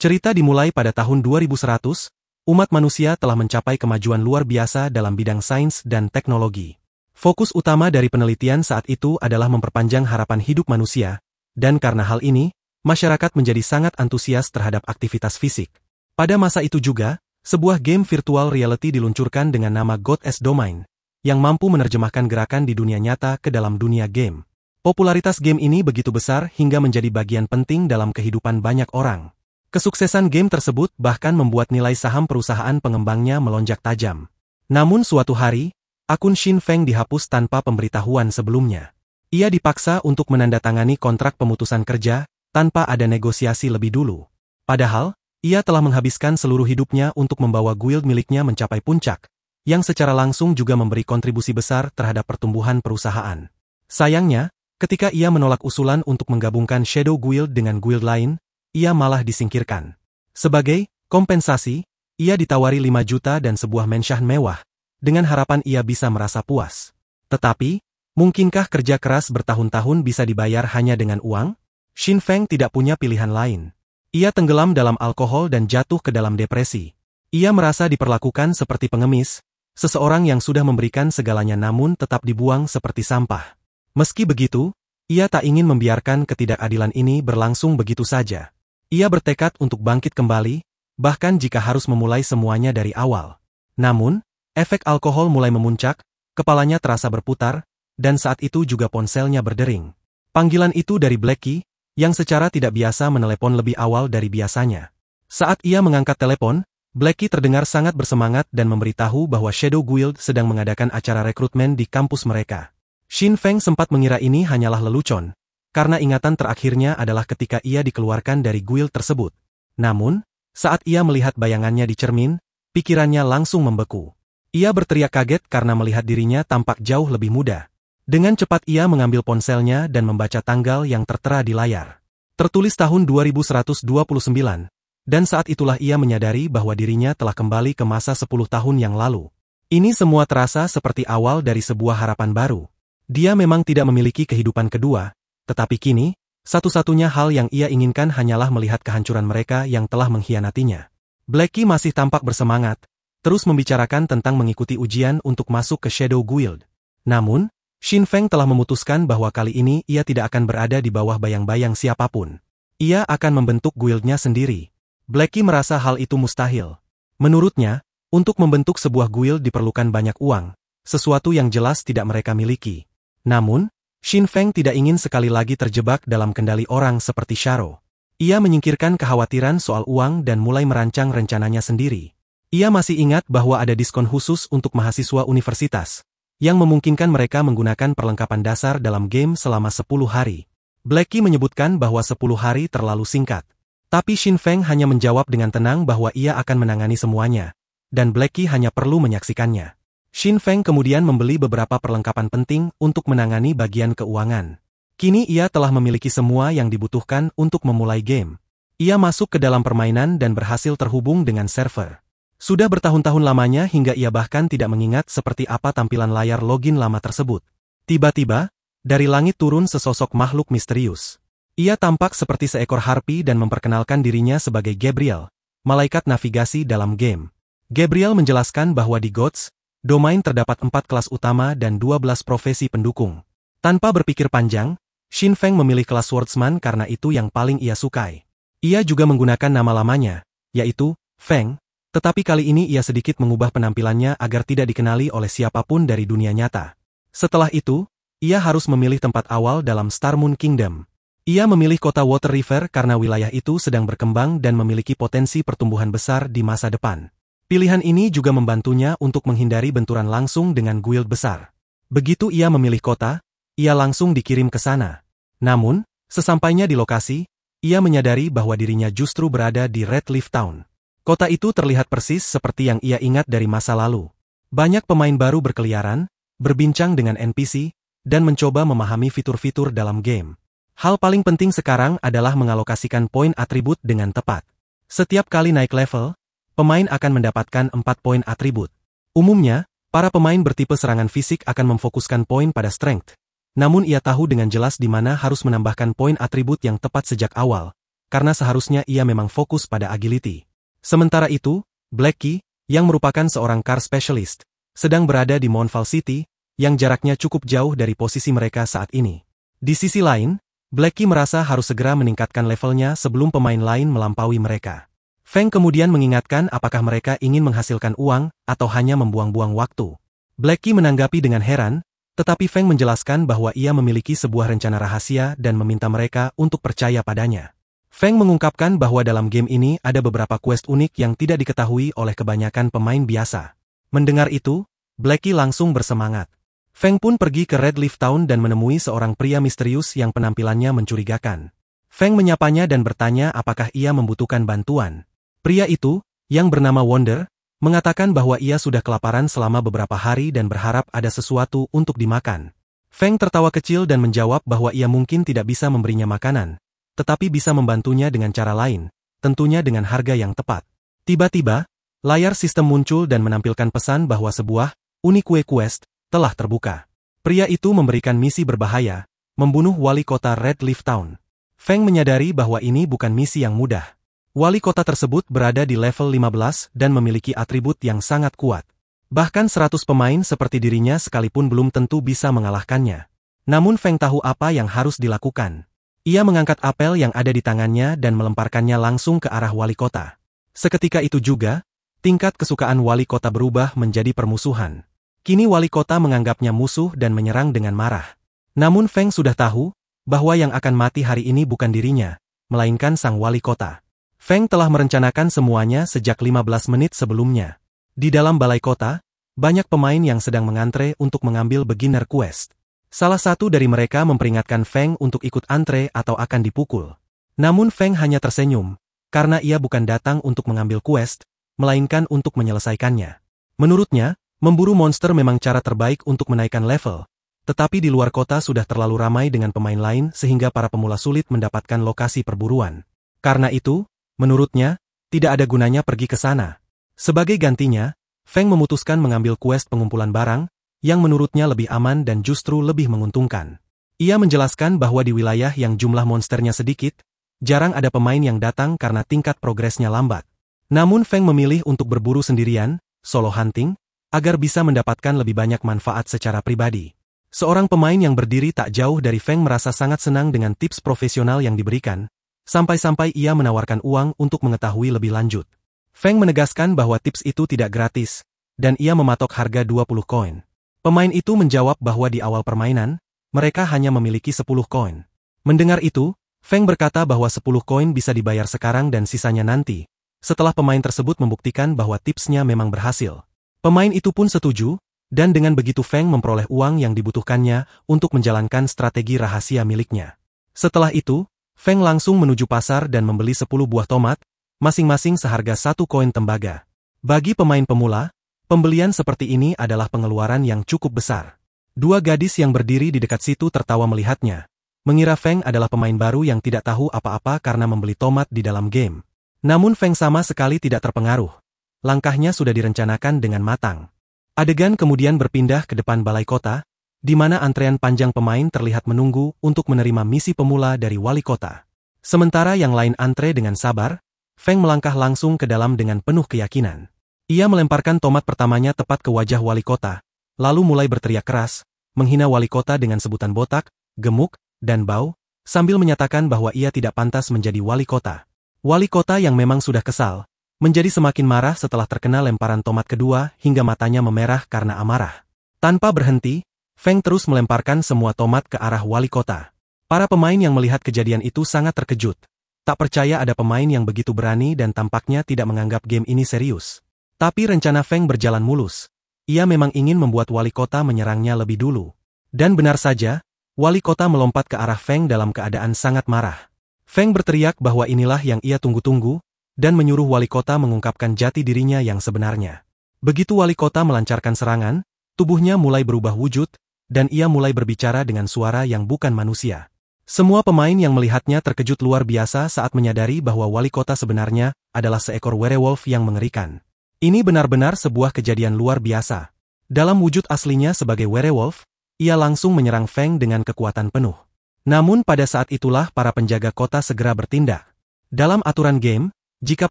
Cerita dimulai pada tahun 2100, umat manusia telah mencapai kemajuan luar biasa dalam bidang sains dan teknologi. Fokus utama dari penelitian saat itu adalah memperpanjang harapan hidup manusia, dan karena hal ini, masyarakat menjadi sangat antusias terhadap aktivitas fisik. Pada masa itu juga, sebuah game virtual reality diluncurkan dengan nama God's Domain, yang mampu menerjemahkan gerakan di dunia nyata ke dalam dunia game. Popularitas game ini begitu besar hingga menjadi bagian penting dalam kehidupan banyak orang. Kesuksesan game tersebut bahkan membuat nilai saham perusahaan pengembangnya melonjak tajam. Namun suatu hari, akun Xin Feng dihapus tanpa pemberitahuan sebelumnya. Ia dipaksa untuk menandatangani kontrak pemutusan kerja, tanpa ada negosiasi lebih dulu. Padahal, ia telah menghabiskan seluruh hidupnya untuk membawa guild miliknya mencapai puncak, yang secara langsung juga memberi kontribusi besar terhadap pertumbuhan perusahaan. Sayangnya, ketika ia menolak usulan untuk menggabungkan Shadow Guild dengan guild lain, ia malah disingkirkan. Sebagai kompensasi, ia ditawari 5 juta dan sebuah mansion mewah, dengan harapan ia bisa merasa puas. Tetapi, mungkinkah kerja keras bertahun-tahun bisa dibayar hanya dengan uang? Xin Feng tidak punya pilihan lain. Ia tenggelam dalam alkohol dan jatuh ke dalam depresi. Ia merasa diperlakukan seperti pengemis, seseorang yang sudah memberikan segalanya namun tetap dibuang seperti sampah. Meski begitu, ia tak ingin membiarkan ketidakadilan ini berlangsung begitu saja. Ia bertekad untuk bangkit kembali, bahkan jika harus memulai semuanya dari awal. Namun, efek alkohol mulai memuncak, kepalanya terasa berputar, dan saat itu juga ponselnya berdering. Panggilan itu dari Blackie, yang secara tidak biasa menelepon lebih awal dari biasanya. Saat ia mengangkat telepon, Blackie terdengar sangat bersemangat dan memberitahu bahwa Shadow Guild sedang mengadakan acara rekrutmen di kampus mereka. Xin Feng sempat mengira ini hanyalah lelucon, karena ingatan terakhirnya adalah ketika ia dikeluarkan dari guild tersebut. Namun, saat ia melihat bayangannya di cermin, pikirannya langsung membeku. Ia berteriak kaget karena melihat dirinya tampak jauh lebih muda. Dengan cepat ia mengambil ponselnya dan membaca tanggal yang tertera di layar. Tertulis tahun 2129, dan saat itulah ia menyadari bahwa dirinya telah kembali ke masa 10 tahun yang lalu. Ini semua terasa seperti awal dari sebuah harapan baru. Dia memang tidak memiliki kehidupan kedua, tetapi kini, satu-satunya hal yang ia inginkan hanyalah melihat kehancuran mereka yang telah mengkhianatinya. Blackie masih tampak bersemangat, terus membicarakan tentang mengikuti ujian untuk masuk ke Shadow Guild. Namun, Xin Feng telah memutuskan bahwa kali ini ia tidak akan berada di bawah bayang-bayang siapapun. Ia akan membentuk guildnya sendiri. Blackie merasa hal itu mustahil. Menurutnya, untuk membentuk sebuah guild diperlukan banyak uang, sesuatu yang jelas tidak mereka miliki. Namun, Xin Feng tidak ingin sekali lagi terjebak dalam kendali orang seperti Sharo. Ia menyingkirkan kekhawatiran soal uang dan mulai merancang rencananya sendiri. Ia masih ingat bahwa ada diskon khusus untuk mahasiswa universitas, yang memungkinkan mereka menggunakan perlengkapan dasar dalam game selama 10 hari. Blackie menyebutkan bahwa 10 hari terlalu singkat. Tapi Xin Feng hanya menjawab dengan tenang bahwa ia akan menangani semuanya, dan Blackie hanya perlu menyaksikannya. Xin Feng kemudian membeli beberapa perlengkapan penting untuk menangani bagian keuangan. Kini ia telah memiliki semua yang dibutuhkan untuk memulai game. Ia masuk ke dalam permainan dan berhasil terhubung dengan server. Sudah bertahun-tahun lamanya hingga ia bahkan tidak mengingat seperti apa tampilan layar login lama tersebut. Tiba-tiba, dari langit turun sesosok makhluk misterius. Ia tampak seperti seekor harpi dan memperkenalkan dirinya sebagai Gabriel, malaikat navigasi dalam game. Gabriel menjelaskan bahwa di God's Domain terdapat 4 kelas utama dan 12 profesi pendukung. Tanpa berpikir panjang, Xin Feng memilih kelas swordsman karena itu yang paling ia sukai. Ia juga menggunakan nama lamanya, yaitu Feng, tetapi kali ini ia sedikit mengubah penampilannya agar tidak dikenali oleh siapapun dari dunia nyata. Setelah itu, ia harus memilih tempat awal dalam Star Moon Kingdom. Ia memilih kota Water River karena wilayah itu sedang berkembang dan memiliki potensi pertumbuhan besar di masa depan. Pilihan ini juga membantunya untuk menghindari benturan langsung dengan guild besar. Begitu ia memilih kota, ia langsung dikirim ke sana. Namun, sesampainya di lokasi, ia menyadari bahwa dirinya justru berada di Red Leaf Town. Kota itu terlihat persis seperti yang ia ingat dari masa lalu. Banyak pemain baru berkeliaran, berbincang dengan NPC, dan mencoba memahami fitur-fitur dalam game. Hal paling penting sekarang adalah mengalokasikan poin atribut dengan tepat. Setiap kali naik level, pemain akan mendapatkan 4 poin atribut. Umumnya, para pemain bertipe serangan fisik akan memfokuskan poin pada strength. Namun ia tahu dengan jelas di mana harus menambahkan poin atribut yang tepat sejak awal, karena seharusnya ia memang fokus pada agility. Sementara itu, Blackie, yang merupakan seorang car specialist, sedang berada di Moonfall City, yang jaraknya cukup jauh dari posisi mereka saat ini. Di sisi lain, Blackie merasa harus segera meningkatkan levelnya sebelum pemain lain melampaui mereka. Feng kemudian mengingatkan apakah mereka ingin menghasilkan uang atau hanya membuang-buang waktu. Blackie menanggapi dengan heran, tetapi Feng menjelaskan bahwa ia memiliki sebuah rencana rahasia dan meminta mereka untuk percaya padanya. Feng mengungkapkan bahwa dalam game ini ada beberapa quest unik yang tidak diketahui oleh kebanyakan pemain biasa. Mendengar itu, Blackie langsung bersemangat. Feng pun pergi ke Red Leaf Town dan menemui seorang pria misterius yang penampilannya mencurigakan. Feng menyapanya dan bertanya apakah ia membutuhkan bantuan. Pria itu, yang bernama Wonder, mengatakan bahwa ia sudah kelaparan selama beberapa hari dan berharap ada sesuatu untuk dimakan. Feng tertawa kecil dan menjawab bahwa ia mungkin tidak bisa memberinya makanan, tetapi bisa membantunya dengan cara lain, tentunya dengan harga yang tepat. Tiba-tiba, layar sistem muncul dan menampilkan pesan bahwa sebuah unique quest telah terbuka. Pria itu memberikan misi berbahaya, membunuh wali kota Red Leaf Town. Feng menyadari bahwa ini bukan misi yang mudah. Wali kota tersebut berada di level 15 dan memiliki atribut yang sangat kuat. Bahkan 100 pemain seperti dirinya sekalipun belum tentu bisa mengalahkannya. Namun Feng tahu apa yang harus dilakukan. Ia mengangkat apel yang ada di tangannya dan melemparkannya langsung ke arah wali kota. Seketika itu juga, tingkat kesukaan wali kota berubah menjadi permusuhan. Kini wali kota menganggapnya musuh dan menyerang dengan marah. Namun Feng sudah tahu bahwa yang akan mati hari ini bukan dirinya, melainkan sang wali kota. Feng telah merencanakan semuanya sejak 15 menit sebelumnya. Di dalam balai kota, banyak pemain yang sedang mengantre untuk mengambil beginner quest. Salah satu dari mereka memperingatkan Feng untuk ikut antre atau akan dipukul. Namun Feng hanya tersenyum, karena ia bukan datang untuk mengambil quest, melainkan untuk menyelesaikannya. Menurutnya, memburu monster memang cara terbaik untuk menaikkan level, tetapi di luar kota sudah terlalu ramai dengan pemain lain sehingga para pemula sulit mendapatkan lokasi perburuan. Karena itu, menurutnya, tidak ada gunanya pergi ke sana. Sebagai gantinya, Feng memutuskan mengambil quest pengumpulan barang, yang menurutnya lebih aman dan justru lebih menguntungkan. Ia menjelaskan bahwa di wilayah yang jumlah monsternya sedikit, jarang ada pemain yang datang karena tingkat progresnya lambat. Namun Feng memilih untuk berburu sendirian, solo hunting, agar bisa mendapatkan lebih banyak manfaat secara pribadi. Seorang pemain yang berdiri tak jauh dari Feng merasa sangat senang dengan tips profesional yang diberikan, sampai-sampai ia menawarkan uang untuk mengetahui lebih lanjut. Feng menegaskan bahwa tips itu tidak gratis, dan ia mematok harga 20 koin. Pemain itu menjawab bahwa di awal permainan, mereka hanya memiliki 10 koin. Mendengar itu, Feng berkata bahwa 10 koin bisa dibayar sekarang dan sisanya nanti, setelah pemain tersebut membuktikan bahwa tipsnya memang berhasil. Pemain itu pun setuju, dan dengan begitu Feng memperoleh uang yang dibutuhkannya untuk menjalankan strategi rahasia miliknya. Setelah itu, Feng langsung menuju pasar dan membeli 10 buah tomat, masing-masing seharga 1 koin tembaga. Bagi pemain pemula, pembelian seperti ini adalah pengeluaran yang cukup besar. Dua gadis yang berdiri di dekat situ tertawa melihatnya, mengira Feng adalah pemain baru yang tidak tahu apa-apa karena membeli tomat di dalam game. Namun Feng sama sekali tidak terpengaruh. Langkahnya sudah direncanakan dengan matang. Adegan kemudian berpindah ke depan balai kota, di mana antrean panjang pemain terlihat menunggu untuk menerima misi pemula dari wali kota. Sementara yang lain antre dengan sabar, Feng melangkah langsung ke dalam dengan penuh keyakinan. Ia melemparkan tomat pertamanya tepat ke wajah wali kota, lalu mulai berteriak keras, menghina wali kota dengan sebutan botak, gemuk, dan bau, sambil menyatakan bahwa ia tidak pantas menjadi wali kota. Wali kota yang memang sudah kesal, menjadi semakin marah setelah terkena lemparan tomat kedua hingga matanya memerah karena amarah. Tanpa berhenti, Feng terus melemparkan semua tomat ke arah wali kota. Para pemain yang melihat kejadian itu sangat terkejut. Tak percaya ada pemain yang begitu berani dan tampaknya tidak menganggap game ini serius. Tapi rencana Feng berjalan mulus. Ia memang ingin membuat wali kota menyerangnya lebih dulu. Dan benar saja, wali kota melompat ke arah Feng dalam keadaan sangat marah. Feng berteriak bahwa inilah yang ia tunggu-tunggu, dan menyuruh wali kota mengungkapkan jati dirinya yang sebenarnya. Begitu wali kota melancarkan serangan, tubuhnya mulai berubah wujud, dan ia mulai berbicara dengan suara yang bukan manusia. Semua pemain yang melihatnya terkejut luar biasa saat menyadari bahwa wali kota sebenarnya adalah seekor werewolf yang mengerikan. Ini benar-benar sebuah kejadian luar biasa. Dalam wujud aslinya sebagai werewolf, ia langsung menyerang Feng dengan kekuatan penuh. Namun pada saat itulah para penjaga kota segera bertindak. Dalam aturan game, jika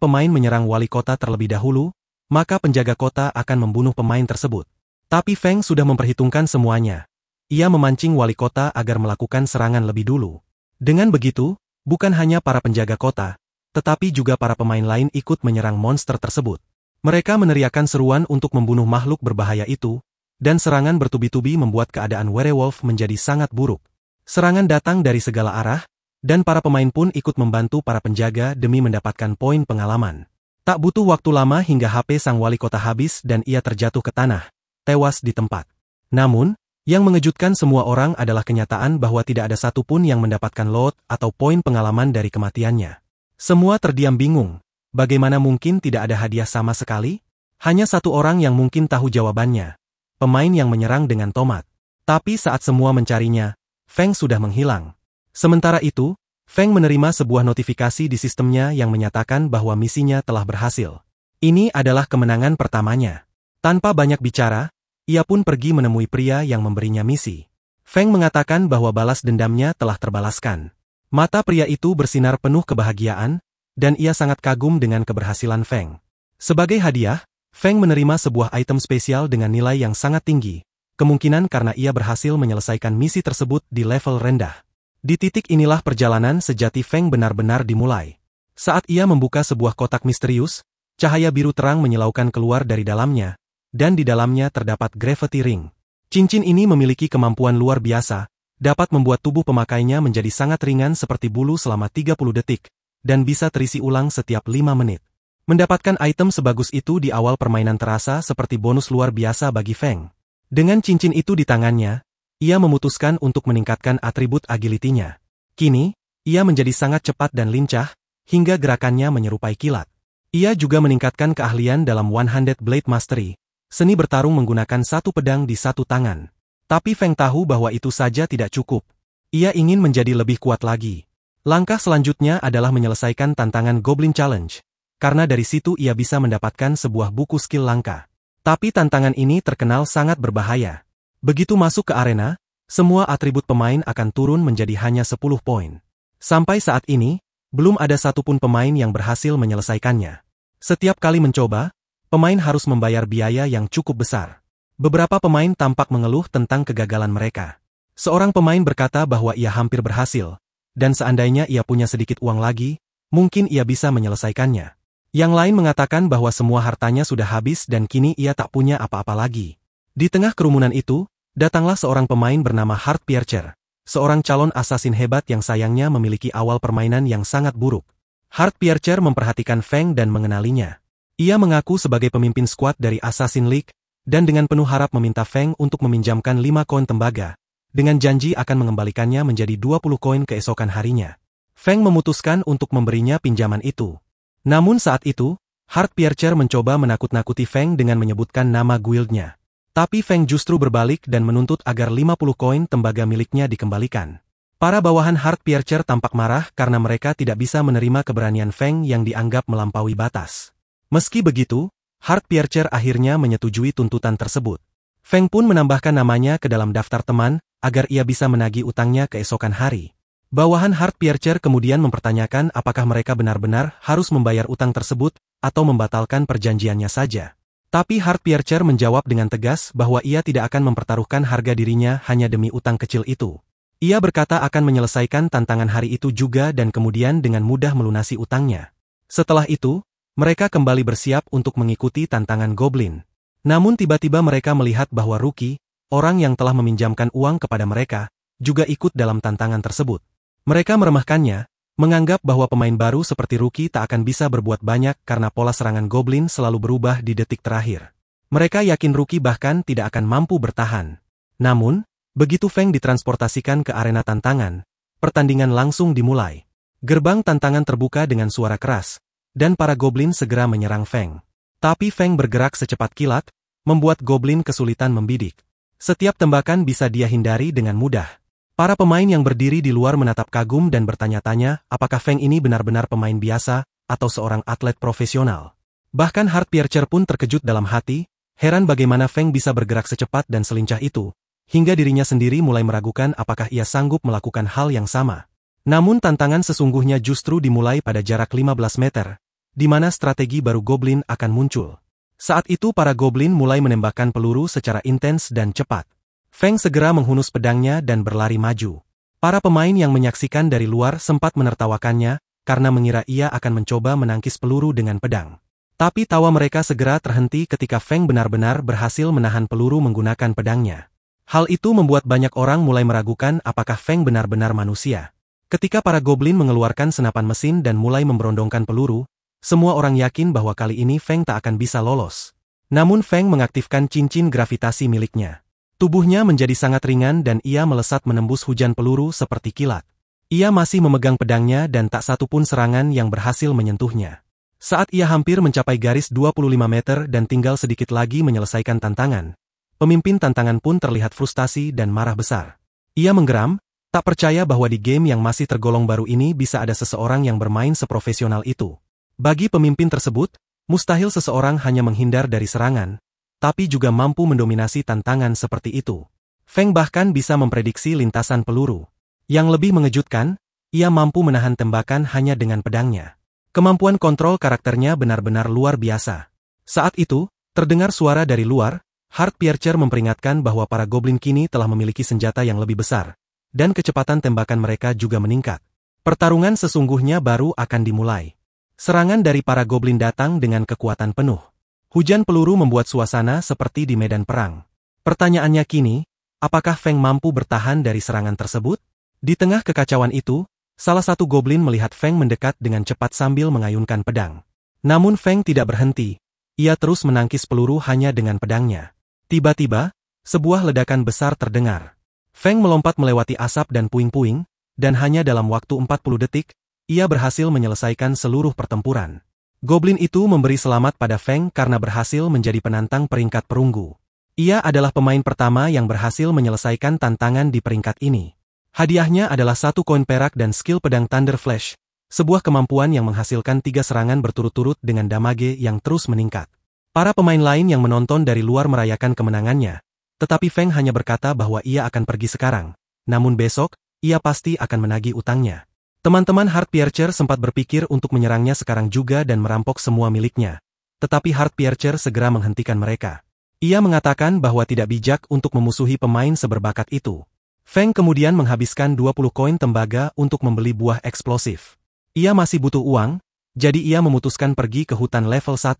pemain menyerang wali kota terlebih dahulu, maka penjaga kota akan membunuh pemain tersebut. Tapi Feng sudah memperhitungkan semuanya. Ia memancing wali kota agar melakukan serangan lebih dulu. Dengan begitu, bukan hanya para penjaga kota, tetapi juga para pemain lain ikut menyerang monster tersebut. Mereka meneriakkan seruan untuk membunuh makhluk berbahaya itu, dan serangan bertubi-tubi membuat keadaan werewolf menjadi sangat buruk. Serangan datang dari segala arah, dan para pemain pun ikut membantu para penjaga demi mendapatkan poin pengalaman. Tak butuh waktu lama hingga HP sang wali kota habis dan ia terjatuh ke tanah, tewas di tempat. Namun, yang mengejutkan semua orang adalah kenyataan bahwa tidak ada satupun yang mendapatkan lot atau poin pengalaman dari kematiannya. Semua terdiam bingung, bagaimana mungkin tidak ada hadiah sama sekali? Hanya satu orang yang mungkin tahu jawabannya, pemain yang menyerang dengan tomat. Tapi saat semua mencarinya, Feng sudah menghilang. Sementara itu, Feng menerima sebuah notifikasi di sistemnya yang menyatakan bahwa misinya telah berhasil. Ini adalah kemenangan pertamanya. Tanpa banyak bicara, ia pun pergi menemui pria yang memberinya misi. Feng mengatakan bahwa balas dendamnya telah terbalaskan. Mata pria itu bersinar penuh kebahagiaan, dan ia sangat kagum dengan keberhasilan Feng. Sebagai hadiah, Feng menerima sebuah item spesial dengan nilai yang sangat tinggi, kemungkinan karena ia berhasil menyelesaikan misi tersebut di level rendah. Di titik inilah perjalanan sejati Feng benar-benar dimulai. Saat ia membuka sebuah kotak misterius, cahaya biru terang menyilaukan keluar dari dalamnya, dan di dalamnya terdapat gravity ring. Cincin ini memiliki kemampuan luar biasa, dapat membuat tubuh pemakainya menjadi sangat ringan seperti bulu selama 30 detik, dan bisa terisi ulang setiap 5 menit. Mendapatkan item sebagus itu di awal permainan terasa seperti bonus luar biasa bagi Feng. Dengan cincin itu di tangannya, ia memutuskan untuk meningkatkan atribut agility-nya. Kini, ia menjadi sangat cepat dan lincah, hingga gerakannya menyerupai kilat. Ia juga meningkatkan keahlian dalam One-Handed Blade Mastery, seni bertarung menggunakan satu pedang di satu tangan. Tapi Feng tahu bahwa itu saja tidak cukup. Ia ingin menjadi lebih kuat lagi. Langkah selanjutnya adalah menyelesaikan tantangan Goblin Challenge, karena dari situ ia bisa mendapatkan sebuah buku skill langka. Tapi tantangan ini terkenal sangat berbahaya. Begitu masuk ke arena, semua atribut pemain akan turun menjadi hanya 10 poin. Sampai saat ini, belum ada satupun pemain yang berhasil menyelesaikannya. Setiap kali mencoba, pemain harus membayar biaya yang cukup besar. Beberapa pemain tampak mengeluh tentang kegagalan mereka. Seorang pemain berkata bahwa ia hampir berhasil, dan seandainya ia punya sedikit uang lagi, mungkin ia bisa menyelesaikannya. Yang lain mengatakan bahwa semua hartanya sudah habis dan kini ia tak punya apa-apa lagi. Di tengah kerumunan itu, datanglah seorang pemain bernama Heartpiercer, seorang calon assassin hebat yang sayangnya memiliki awal permainan yang sangat buruk. Heartpiercer memperhatikan Feng dan mengenalinya. Ia mengaku sebagai pemimpin skuad dari Assassin League, dan dengan penuh harap meminta Feng untuk meminjamkan 5 koin tembaga, dengan janji akan mengembalikannya menjadi 20 koin keesokan harinya. Feng memutuskan untuk memberinya pinjaman itu. Namun saat itu, Heartpiercer mencoba menakut-nakuti Feng dengan menyebutkan nama guildnya. Tapi Feng justru berbalik dan menuntut agar 50 koin tembaga miliknya dikembalikan. Para bawahan Heartpiercer tampak marah karena mereka tidak bisa menerima keberanian Feng yang dianggap melampaui batas. Meski begitu, Heartpiercer akhirnya menyetujui tuntutan tersebut. Feng pun menambahkan namanya ke dalam daftar teman, agar ia bisa menagih utangnya keesokan hari. Bawahan Heartpiercer kemudian mempertanyakan apakah mereka benar-benar harus membayar utang tersebut, atau membatalkan perjanjiannya saja. Tapi Heartpiercer menjawab dengan tegas bahwa ia tidak akan mempertaruhkan harga dirinya hanya demi utang kecil itu. Ia berkata akan menyelesaikan tantangan hari itu juga dan kemudian dengan mudah melunasi utangnya. Setelah itu, mereka kembali bersiap untuk mengikuti tantangan Goblin. Namun tiba-tiba mereka melihat bahwa Rookie, orang yang telah meminjamkan uang kepada mereka, juga ikut dalam tantangan tersebut. Mereka meremehkannya, menganggap bahwa pemain baru seperti Rookie tak akan bisa berbuat banyak karena pola serangan Goblin selalu berubah di detik terakhir. Mereka yakin Rookie bahkan tidak akan mampu bertahan. Namun, begitu Feng ditransportasikan ke arena tantangan, pertandingan langsung dimulai. Gerbang tantangan terbuka dengan suara keras, dan para Goblin segera menyerang Feng. Tapi Feng bergerak secepat kilat, membuat Goblin kesulitan membidik. Setiap tembakan bisa dia hindari dengan mudah. Para pemain yang berdiri di luar menatap kagum dan bertanya-tanya apakah Feng ini benar-benar pemain biasa atau seorang atlet profesional. Bahkan Heartpiercer pun terkejut dalam hati, heran bagaimana Feng bisa bergerak secepat dan selincah itu, hingga dirinya sendiri mulai meragukan apakah ia sanggup melakukan hal yang sama. Namun tantangan sesungguhnya justru dimulai pada jarak 15 meter, di mana strategi baru goblin akan muncul. Saat itu para goblin mulai menembakkan peluru secara intens dan cepat. Feng segera menghunus pedangnya dan berlari maju. Para pemain yang menyaksikan dari luar sempat menertawakannya, karena mengira ia akan mencoba menangkis peluru dengan pedang. Tapi tawa mereka segera terhenti ketika Feng benar-benar berhasil menahan peluru menggunakan pedangnya. Hal itu membuat banyak orang mulai meragukan apakah Feng benar-benar manusia. Ketika para goblin mengeluarkan senapan mesin dan mulai memberondongkan peluru, semua orang yakin bahwa kali ini Feng tak akan bisa lolos. Namun Feng mengaktifkan cincin gravitasi miliknya. Tubuhnya menjadi sangat ringan dan ia melesat menembus hujan peluru seperti kilat. Ia masih memegang pedangnya dan tak satu pun serangan yang berhasil menyentuhnya. Saat ia hampir mencapai garis 25 meter dan tinggal sedikit lagi menyelesaikan tantangan, pemimpin tantangan pun terlihat frustasi dan marah besar. Ia menggeram, tak percaya bahwa di game yang masih tergolong baru ini bisa ada seseorang yang bermain seprofesional itu. Bagi pemimpin tersebut, mustahil seseorang hanya menghindar dari serangan, tapi juga mampu mendominasi tantangan seperti itu. Feng bahkan bisa memprediksi lintasan peluru. Yang lebih mengejutkan, ia mampu menahan tembakan hanya dengan pedangnya. Kemampuan kontrol karakternya benar-benar luar biasa. Saat itu, terdengar suara dari luar, Heartpiercer memperingatkan bahwa para goblin kini telah memiliki senjata yang lebih besar, dan kecepatan tembakan mereka juga meningkat. Pertarungan sesungguhnya baru akan dimulai. Serangan dari para goblin datang dengan kekuatan penuh. Hujan peluru membuat suasana seperti di medan perang. Pertanyaannya kini, apakah Feng mampu bertahan dari serangan tersebut? Di tengah kekacauan itu, salah satu goblin melihat Feng mendekat dengan cepat sambil mengayunkan pedang. Namun Feng tidak berhenti, ia terus menangkis peluru hanya dengan pedangnya. Tiba-tiba, sebuah ledakan besar terdengar. Feng melompat melewati asap dan puing-puing, dan hanya dalam waktu 40 detik, ia berhasil menyelesaikan seluruh pertempuran. Goblin itu memberi selamat pada Feng karena berhasil menjadi penantang peringkat perunggu. Ia adalah pemain pertama yang berhasil menyelesaikan tantangan di peringkat ini. Hadiahnya adalah 1 koin perak dan skill pedang Thunder Flash, sebuah kemampuan yang menghasilkan 3 serangan berturut-turut dengan damage yang terus meningkat. Para pemain lain yang menonton dari luar merayakan kemenangannya, tetapi Feng hanya berkata bahwa ia akan pergi sekarang, namun besok, ia pasti akan menagih utangnya. Teman-teman Heartpiercer sempat berpikir untuk menyerangnya sekarang juga dan merampok semua miliknya, tetapi Heartpiercer segera menghentikan mereka. Ia mengatakan bahwa tidak bijak untuk memusuhi pemain seberbakat itu. Feng kemudian menghabiskan 20 koin tembaga untuk membeli buah eksplosif. Ia masih butuh uang, jadi ia memutuskan pergi ke hutan level 1.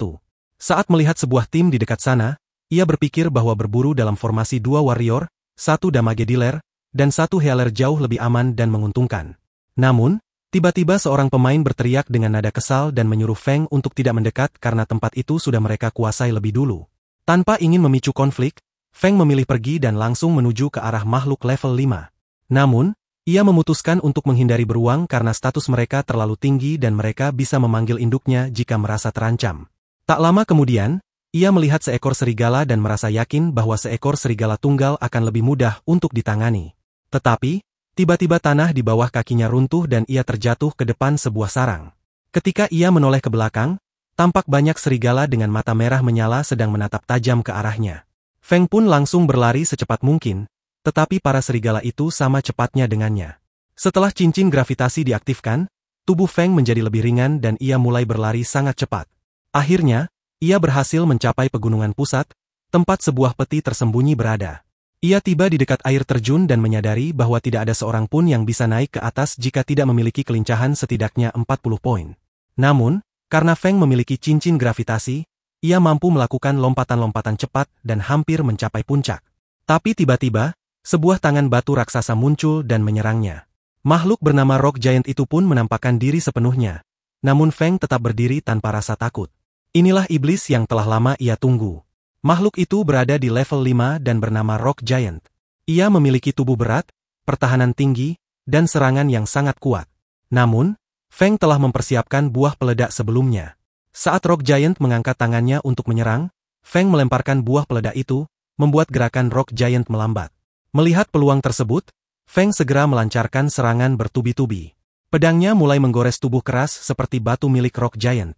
Saat melihat sebuah tim di dekat sana, ia berpikir bahwa berburu dalam formasi 2 warrior, 1 damage dealer, dan 1 healer jauh lebih aman dan menguntungkan. Namun, tiba-tiba seorang pemain berteriak dengan nada kesal dan menyuruh Feng untuk tidak mendekat karena tempat itu sudah mereka kuasai lebih dulu. Tanpa ingin memicu konflik, Feng memilih pergi dan langsung menuju ke arah makhluk level 5. Namun, ia memutuskan untuk menghindari beruang karena status mereka terlalu tinggi dan mereka bisa memanggil induknya jika merasa terancam. Tak lama kemudian, ia melihat seekor serigala dan merasa yakin bahwa seekor serigala tunggal akan lebih mudah untuk ditangani. Tetapi, tiba-tiba tanah di bawah kakinya runtuh dan ia terjatuh ke depan sebuah sarang. Ketika ia menoleh ke belakang, tampak banyak serigala dengan mata merah menyala sedang menatap tajam ke arahnya. Feng pun langsung berlari secepat mungkin, tetapi para serigala itu sama cepatnya dengannya. Setelah cincin gravitasi diaktifkan, tubuh Feng menjadi lebih ringan dan ia mulai berlari sangat cepat. Akhirnya, ia berhasil mencapai pegunungan pusat, tempat sebuah peti tersembunyi berada. Ia tiba di dekat air terjun dan menyadari bahwa tidak ada seorang pun yang bisa naik ke atas jika tidak memiliki kelincahan setidaknya 40 poin. Namun, karena Feng memiliki cincin gravitasi, ia mampu melakukan lompatan-lompatan cepat dan hampir mencapai puncak. Tapi tiba-tiba, sebuah tangan batu raksasa muncul dan menyerangnya. Makhluk bernama Rock Giant itu pun menampakkan diri sepenuhnya, namun Feng tetap berdiri tanpa rasa takut. Inilah iblis yang telah lama ia tunggu. Makhluk itu berada di level 5 dan bernama Rock Giant. Ia memiliki tubuh berat, pertahanan tinggi, dan serangan yang sangat kuat. Namun, Feng telah mempersiapkan buah peledak sebelumnya. Saat Rock Giant mengangkat tangannya untuk menyerang, Feng melemparkan buah peledak itu, membuat gerakan Rock Giant melambat. Melihat peluang tersebut, Feng segera melancarkan serangan bertubi-tubi. Pedangnya mulai menggores tubuh keras seperti batu milik Rock Giant.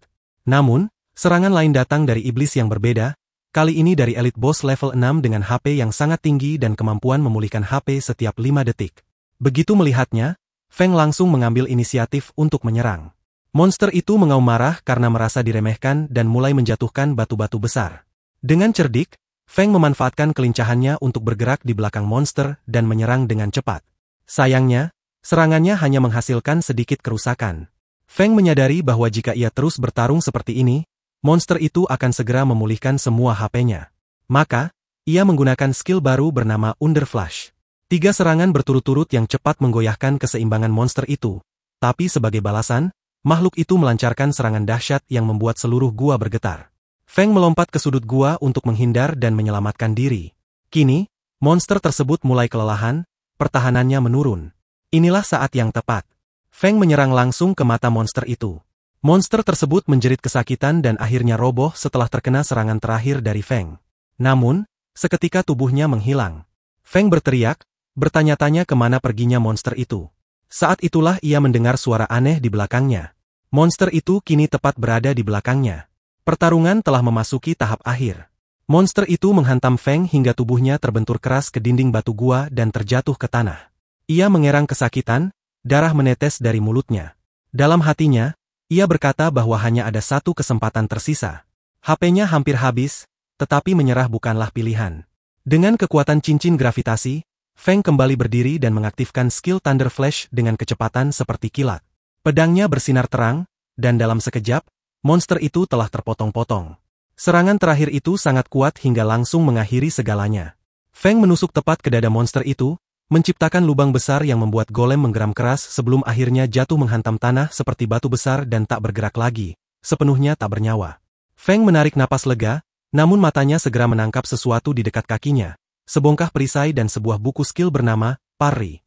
Namun, serangan lain datang dari iblis yang berbeda, kali ini dari elite boss level 6 dengan HP yang sangat tinggi dan kemampuan memulihkan HP setiap 5 detik. Begitu melihatnya, Feng langsung mengambil inisiatif untuk menyerang. Monster itu mengaum marah karena merasa diremehkan dan mulai menjatuhkan batu-batu besar. Dengan cerdik, Feng memanfaatkan kelincahannya untuk bergerak di belakang monster dan menyerang dengan cepat. Sayangnya, serangannya hanya menghasilkan sedikit kerusakan. Feng menyadari bahwa jika ia terus bertarung seperti ini, monster itu akan segera memulihkan semua HP-nya. Maka, ia menggunakan skill baru bernama Underflash. 3 serangan berturut-turut yang cepat menggoyahkan keseimbangan monster itu. Tapi sebagai balasan, makhluk itu melancarkan serangan dahsyat yang membuat seluruh gua bergetar. Feng melompat ke sudut gua untuk menghindar dan menyelamatkan diri. Kini, monster tersebut mulai kelelahan, pertahanannya menurun. Inilah saat yang tepat. Feng menyerang langsung ke mata monster itu. Monster tersebut menjerit kesakitan dan akhirnya roboh setelah terkena serangan terakhir dari Feng. Namun, seketika tubuhnya menghilang. Feng berteriak, bertanya-tanya kemana perginya monster itu. Saat itulah ia mendengar suara aneh di belakangnya. Monster itu kini tepat berada di belakangnya. Pertarungan telah memasuki tahap akhir. Monster itu menghantam Feng hingga tubuhnya terbentur keras ke dinding batu gua dan terjatuh ke tanah. Ia mengerang kesakitan, darah menetes dari mulutnya. Dalam hatinya, ia berkata bahwa hanya ada satu kesempatan tersisa. HP-nya hampir habis, tetapi menyerah bukanlah pilihan. Dengan kekuatan cincin gravitasi, Feng kembali berdiri dan mengaktifkan skill Thunder Flash dengan kecepatan seperti kilat. Pedangnya bersinar terang, dan dalam sekejap, monster itu telah terpotong-potong. Serangan terakhir itu sangat kuat hingga langsung mengakhiri segalanya. Feng menusuk tepat ke dada monster itu, menciptakan lubang besar yang membuat golem menggeram keras sebelum akhirnya jatuh menghantam tanah seperti batu besar dan tak bergerak lagi, sepenuhnya tak bernyawa. Feng menarik napas lega, namun matanya segera menangkap sesuatu di dekat kakinya. Sebongkah perisai dan sebuah buku skill bernama Parry.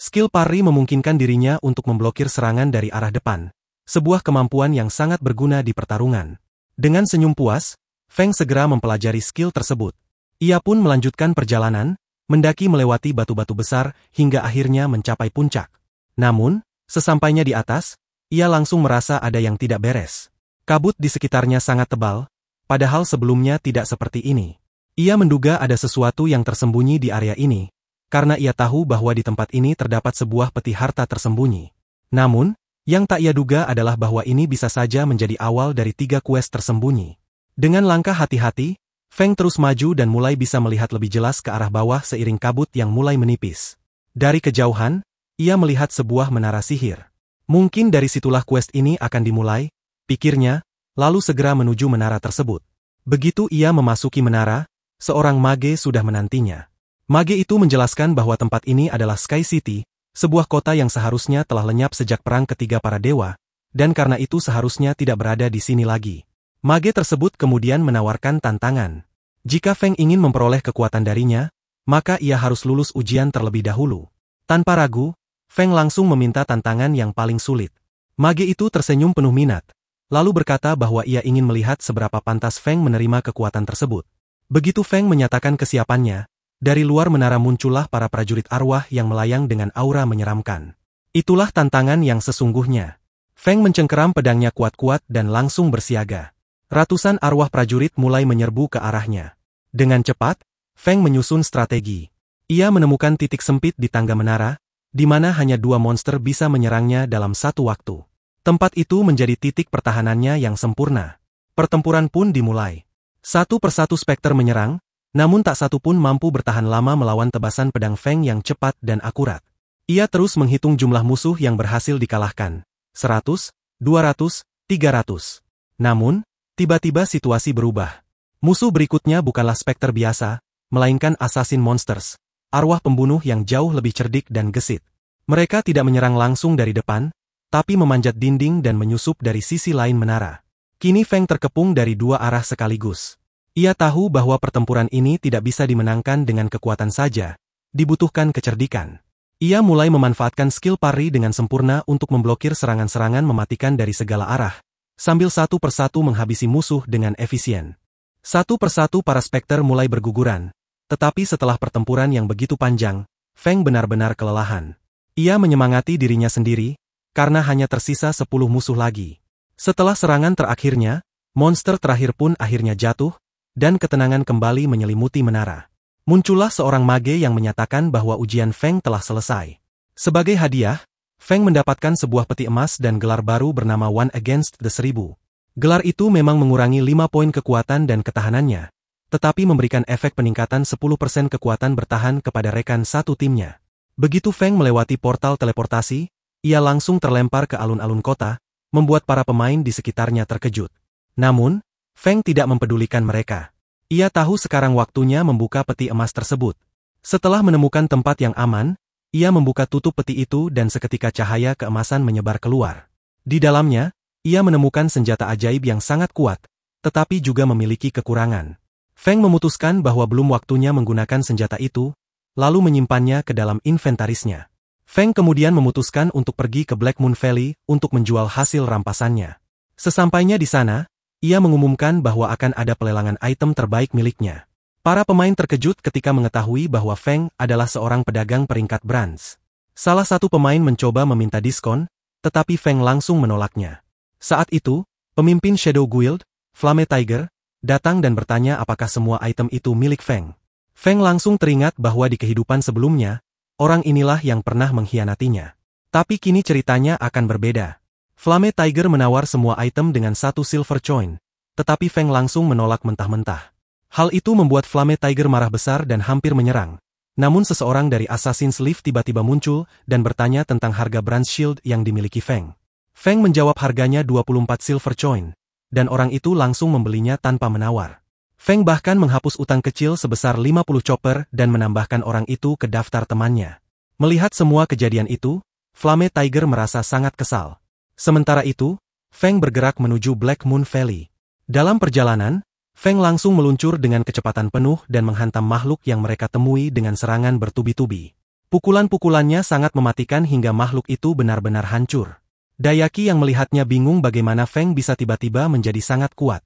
Skill Parry memungkinkan dirinya untuk memblokir serangan dari arah depan, sebuah kemampuan yang sangat berguna di pertarungan. Dengan senyum puas, Feng segera mempelajari skill tersebut. Ia pun melanjutkan perjalanan, mendaki melewati batu-batu besar hingga akhirnya mencapai puncak. Namun, sesampainya di atas, ia langsung merasa ada yang tidak beres. Kabut di sekitarnya sangat tebal, padahal sebelumnya tidak seperti ini. Ia menduga ada sesuatu yang tersembunyi di area ini, karena ia tahu bahwa di tempat ini terdapat sebuah peti harta tersembunyi. Namun, yang tak ia duga adalah bahwa ini bisa saja menjadi awal dari 3 quest tersembunyi. Dengan langkah hati-hati, Feng terus maju dan mulai bisa melihat lebih jelas ke arah bawah seiring kabut yang mulai menipis. Dari kejauhan, ia melihat sebuah menara sihir. Mungkin dari situlah quest ini akan dimulai, pikirnya, lalu segera menuju menara tersebut. Begitu ia memasuki menara, seorang mage sudah menantinya. Mage itu menjelaskan bahwa tempat ini adalah Sky City, sebuah kota yang seharusnya telah lenyap sejak perang ketiga para dewa, dan karena itu seharusnya tidak berada di sini lagi. Mage tersebut kemudian menawarkan tantangan. Jika Feng ingin memperoleh kekuatan darinya, maka ia harus lulus ujian terlebih dahulu. Tanpa ragu, Feng langsung meminta tantangan yang paling sulit. Mage itu tersenyum penuh minat, lalu berkata bahwa ia ingin melihat seberapa pantas Feng menerima kekuatan tersebut. Begitu Feng menyatakan kesiapannya, dari luar menara muncullah para prajurit arwah yang melayang dengan aura menyeramkan. Itulah tantangan yang sesungguhnya. Feng mencengkeram pedangnya kuat-kuat dan langsung bersiaga. Ratusan arwah prajurit mulai menyerbu ke arahnya. Dengan cepat, Feng menyusun strategi. Ia menemukan titik sempit di tangga menara, di mana hanya 2 monster bisa menyerangnya dalam satu waktu. Tempat itu menjadi titik pertahanannya yang sempurna. Pertempuran pun dimulai. Satu persatu spekter menyerang, namun tak satu pun mampu bertahan lama melawan tebasan pedang Feng yang cepat dan akurat. Ia terus menghitung jumlah musuh yang berhasil dikalahkan. 100, 200, 300. Namun, tiba-tiba situasi berubah. Musuh berikutnya bukanlah spekter biasa, melainkan assassin monsters, arwah pembunuh yang jauh lebih cerdik dan gesit. Mereka tidak menyerang langsung dari depan, tapi memanjat dinding dan menyusup dari sisi lain menara. Kini Feng terkepung dari 2 arah sekaligus. Ia tahu bahwa pertempuran ini tidak bisa dimenangkan dengan kekuatan saja, dibutuhkan kecerdikan. Ia mulai memanfaatkan skill Parry dengan sempurna untuk memblokir serangan-serangan mematikan dari segala arah, sambil satu persatu menghabisi musuh dengan efisien. Satu persatu para spekter mulai berguguran, tetapi setelah pertempuran yang begitu panjang, Feng benar-benar kelelahan. Ia menyemangati dirinya sendiri, karena hanya tersisa 10 musuh lagi. Setelah serangan terakhirnya, monster terakhir pun akhirnya jatuh, dan ketenangan kembali menyelimuti menara. Muncullah seorang mage yang menyatakan bahwa ujian Feng telah selesai. Sebagai hadiah, Feng mendapatkan sebuah peti emas dan gelar baru bernama One Against the 1000. Gelar itu memang mengurangi 5 poin kekuatan dan ketahanannya, tetapi memberikan efek peningkatan 10% kekuatan bertahan kepada rekan satu timnya. Begitu Feng melewati portal teleportasi, ia langsung terlempar ke alun-alun kota, membuat para pemain di sekitarnya terkejut. Namun, Feng tidak mempedulikan mereka. Ia tahu sekarang waktunya membuka peti emas tersebut. Setelah menemukan tempat yang aman, ia membuka tutup peti itu dan seketika cahaya keemasan menyebar keluar. Di dalamnya, ia menemukan senjata ajaib yang sangat kuat, tetapi juga memiliki kekurangan. Feng memutuskan bahwa belum waktunya menggunakan senjata itu, lalu menyimpannya ke dalam inventarisnya. Feng kemudian memutuskan untuk pergi ke Black Moon Valley untuk menjual hasil rampasannya. Sesampainya di sana, ia mengumumkan bahwa akan ada pelelangan item terbaik miliknya. Para pemain terkejut ketika mengetahui bahwa Feng adalah seorang pedagang peringkat bronze. Salah satu pemain mencoba meminta diskon, tetapi Feng langsung menolaknya. Saat itu, pemimpin Shadow Guild, Flame Tiger, datang dan bertanya apakah semua item itu milik Feng. Feng langsung teringat bahwa di kehidupan sebelumnya, orang inilah yang pernah mengkhianatinya. Tapi kini ceritanya akan berbeda. Flame Tiger menawar semua item dengan 1 silver coin, tetapi Feng langsung menolak mentah-mentah. Hal itu membuat Flame Tiger marah besar dan hampir menyerang. Namun seseorang dari Assassin's Leaf tiba-tiba muncul dan bertanya tentang harga Bronze Shield yang dimiliki Feng. Feng menjawab harganya 24 silver coin, dan orang itu langsung membelinya tanpa menawar. Feng bahkan menghapus utang kecil sebesar 50 chopper dan menambahkan orang itu ke daftar temannya. Melihat semua kejadian itu, Flame Tiger merasa sangat kesal. Sementara itu, Feng bergerak menuju Black Moon Valley. Dalam perjalanan, Feng langsung meluncur dengan kecepatan penuh dan menghantam makhluk yang mereka temui dengan serangan bertubi-tubi. Pukulan-pukulannya sangat mematikan hingga makhluk itu benar-benar hancur. Dayaki yang melihatnya bingung bagaimana Feng bisa tiba-tiba menjadi sangat kuat.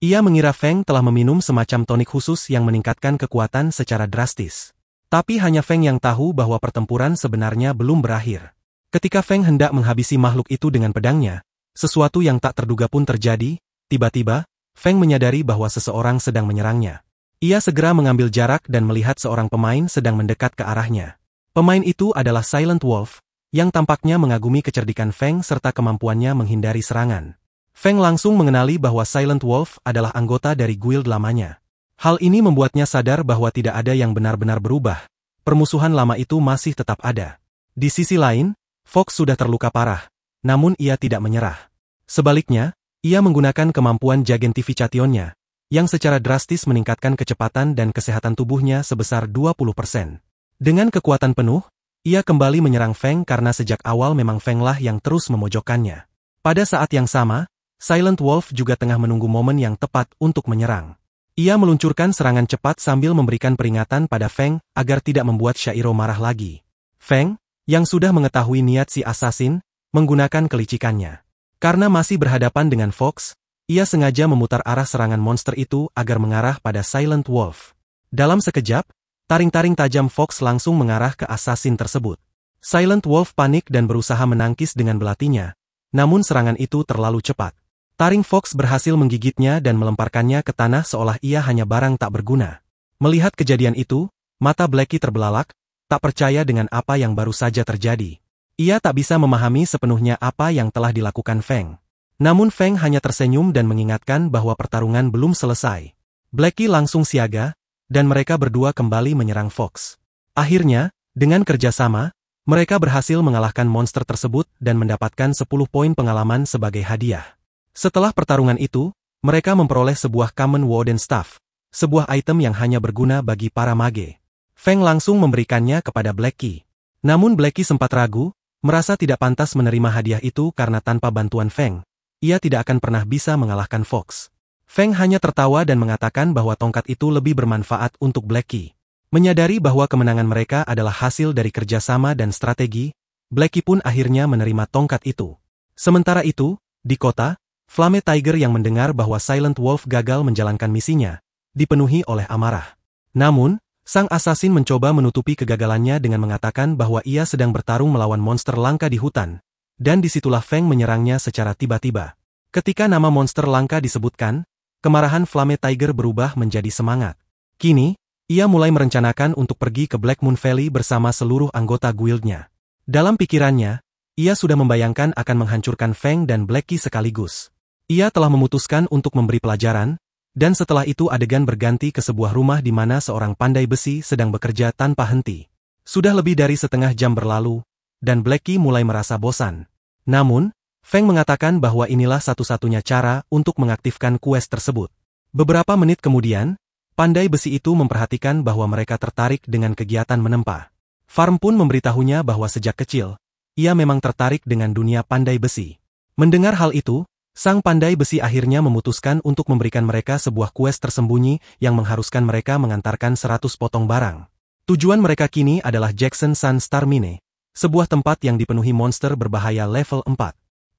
Ia mengira Feng telah meminum semacam tonik khusus yang meningkatkan kekuatan secara drastis. Tapi hanya Feng yang tahu bahwa pertempuran sebenarnya belum berakhir. Ketika Feng hendak menghabisi makhluk itu dengan pedangnya, sesuatu yang tak terduga pun terjadi. Tiba-tiba, Feng menyadari bahwa seseorang sedang menyerangnya. Ia segera mengambil jarak dan melihat seorang pemain sedang mendekat ke arahnya. Pemain itu adalah Silent Wolf, yang tampaknya mengagumi kecerdikan Feng serta kemampuannya menghindari serangan. Feng langsung mengenali bahwa Silent Wolf adalah anggota dari guild lamanya. Hal ini membuatnya sadar bahwa tidak ada yang benar-benar berubah. Permusuhan lama itu masih tetap ada. Di sisi lain, Fox sudah terluka parah, namun ia tidak menyerah. Sebaliknya, ia menggunakan kemampuan Jagentificationnya, yang secara drastis meningkatkan kecepatan dan kesehatan tubuhnya sebesar 20%. Dengan kekuatan penuh, ia kembali menyerang Feng karena sejak awal memang Feng lah yang terus memojokkannya. Pada saat yang sama, Silent Wolf juga tengah menunggu momen yang tepat untuk menyerang. Ia meluncurkan serangan cepat sambil memberikan peringatan pada Feng agar tidak membuat Shairo marah lagi. Feng, yang sudah mengetahui niat si assassin, menggunakan kelicikannya. Karena masih berhadapan dengan Fox, ia sengaja memutar arah serangan monster itu agar mengarah pada Silent Wolf. Dalam sekejap, taring-taring tajam Fox langsung mengarah ke assassin tersebut. Silent Wolf panik dan berusaha menangkis dengan belatinya, namun serangan itu terlalu cepat. Taring Fox berhasil menggigitnya dan melemparkannya ke tanah seolah ia hanya barang tak berguna. Melihat kejadian itu, mata Blackie terbelalak, tak percaya dengan apa yang baru saja terjadi. Ia tak bisa memahami sepenuhnya apa yang telah dilakukan Feng. Namun Feng hanya tersenyum dan mengingatkan bahwa pertarungan belum selesai. Blackie langsung siaga, dan mereka berdua kembali menyerang Fox. Akhirnya, dengan kerjasama, mereka berhasil mengalahkan monster tersebut dan mendapatkan 10 poin pengalaman sebagai hadiah. Setelah pertarungan itu, mereka memperoleh sebuah Common Warden Staff, sebuah item yang hanya berguna bagi para mage. Feng langsung memberikannya kepada Blackie. Namun Blackie sempat ragu, merasa tidak pantas menerima hadiah itu karena tanpa bantuan Feng, ia tidak akan pernah bisa mengalahkan Fox. Feng hanya tertawa dan mengatakan bahwa tongkat itu lebih bermanfaat untuk Blackie. Menyadari bahwa kemenangan mereka adalah hasil dari kerjasama dan strategi, Blackie pun akhirnya menerima tongkat itu. Sementara itu, di kota, Flame Tiger yang mendengar bahwa Silent Wolf gagal menjalankan misinya, dipenuhi oleh amarah. Namun, sang assassin mencoba menutupi kegagalannya dengan mengatakan bahwa ia sedang bertarung melawan monster langka di hutan, dan disitulah Feng menyerangnya secara tiba-tiba. Ketika nama monster langka disebutkan, kemarahan Flame Tiger berubah menjadi semangat. Kini, ia mulai merencanakan untuk pergi ke Black Moon Valley bersama seluruh anggota guildnya. Dalam pikirannya, Ia sudah membayangkan akan menghancurkan Feng dan Blacky sekaligus. Ia telah memutuskan untuk memberi pelajaran, dan setelah itu adegan berganti ke sebuah rumah di mana seorang pandai besi sedang bekerja tanpa henti. Sudah lebih dari setengah jam berlalu, dan Blacky mulai merasa bosan. Namun, Feng mengatakan bahwa inilah satu-satunya cara untuk mengaktifkan quest tersebut. Beberapa menit kemudian, pandai besi itu memperhatikan bahwa mereka tertarik dengan kegiatan menempa. Farm pun memberitahunya bahwa sejak kecil, ia memang tertarik dengan dunia pandai besi. Mendengar hal itu, sang pandai besi akhirnya memutuskan untuk memberikan mereka sebuah quest tersembunyi yang mengharuskan mereka mengantarkan 100 potong barang. Tujuan mereka kini adalah Jackson Sun Star Mine, sebuah tempat yang dipenuhi monster berbahaya level 4.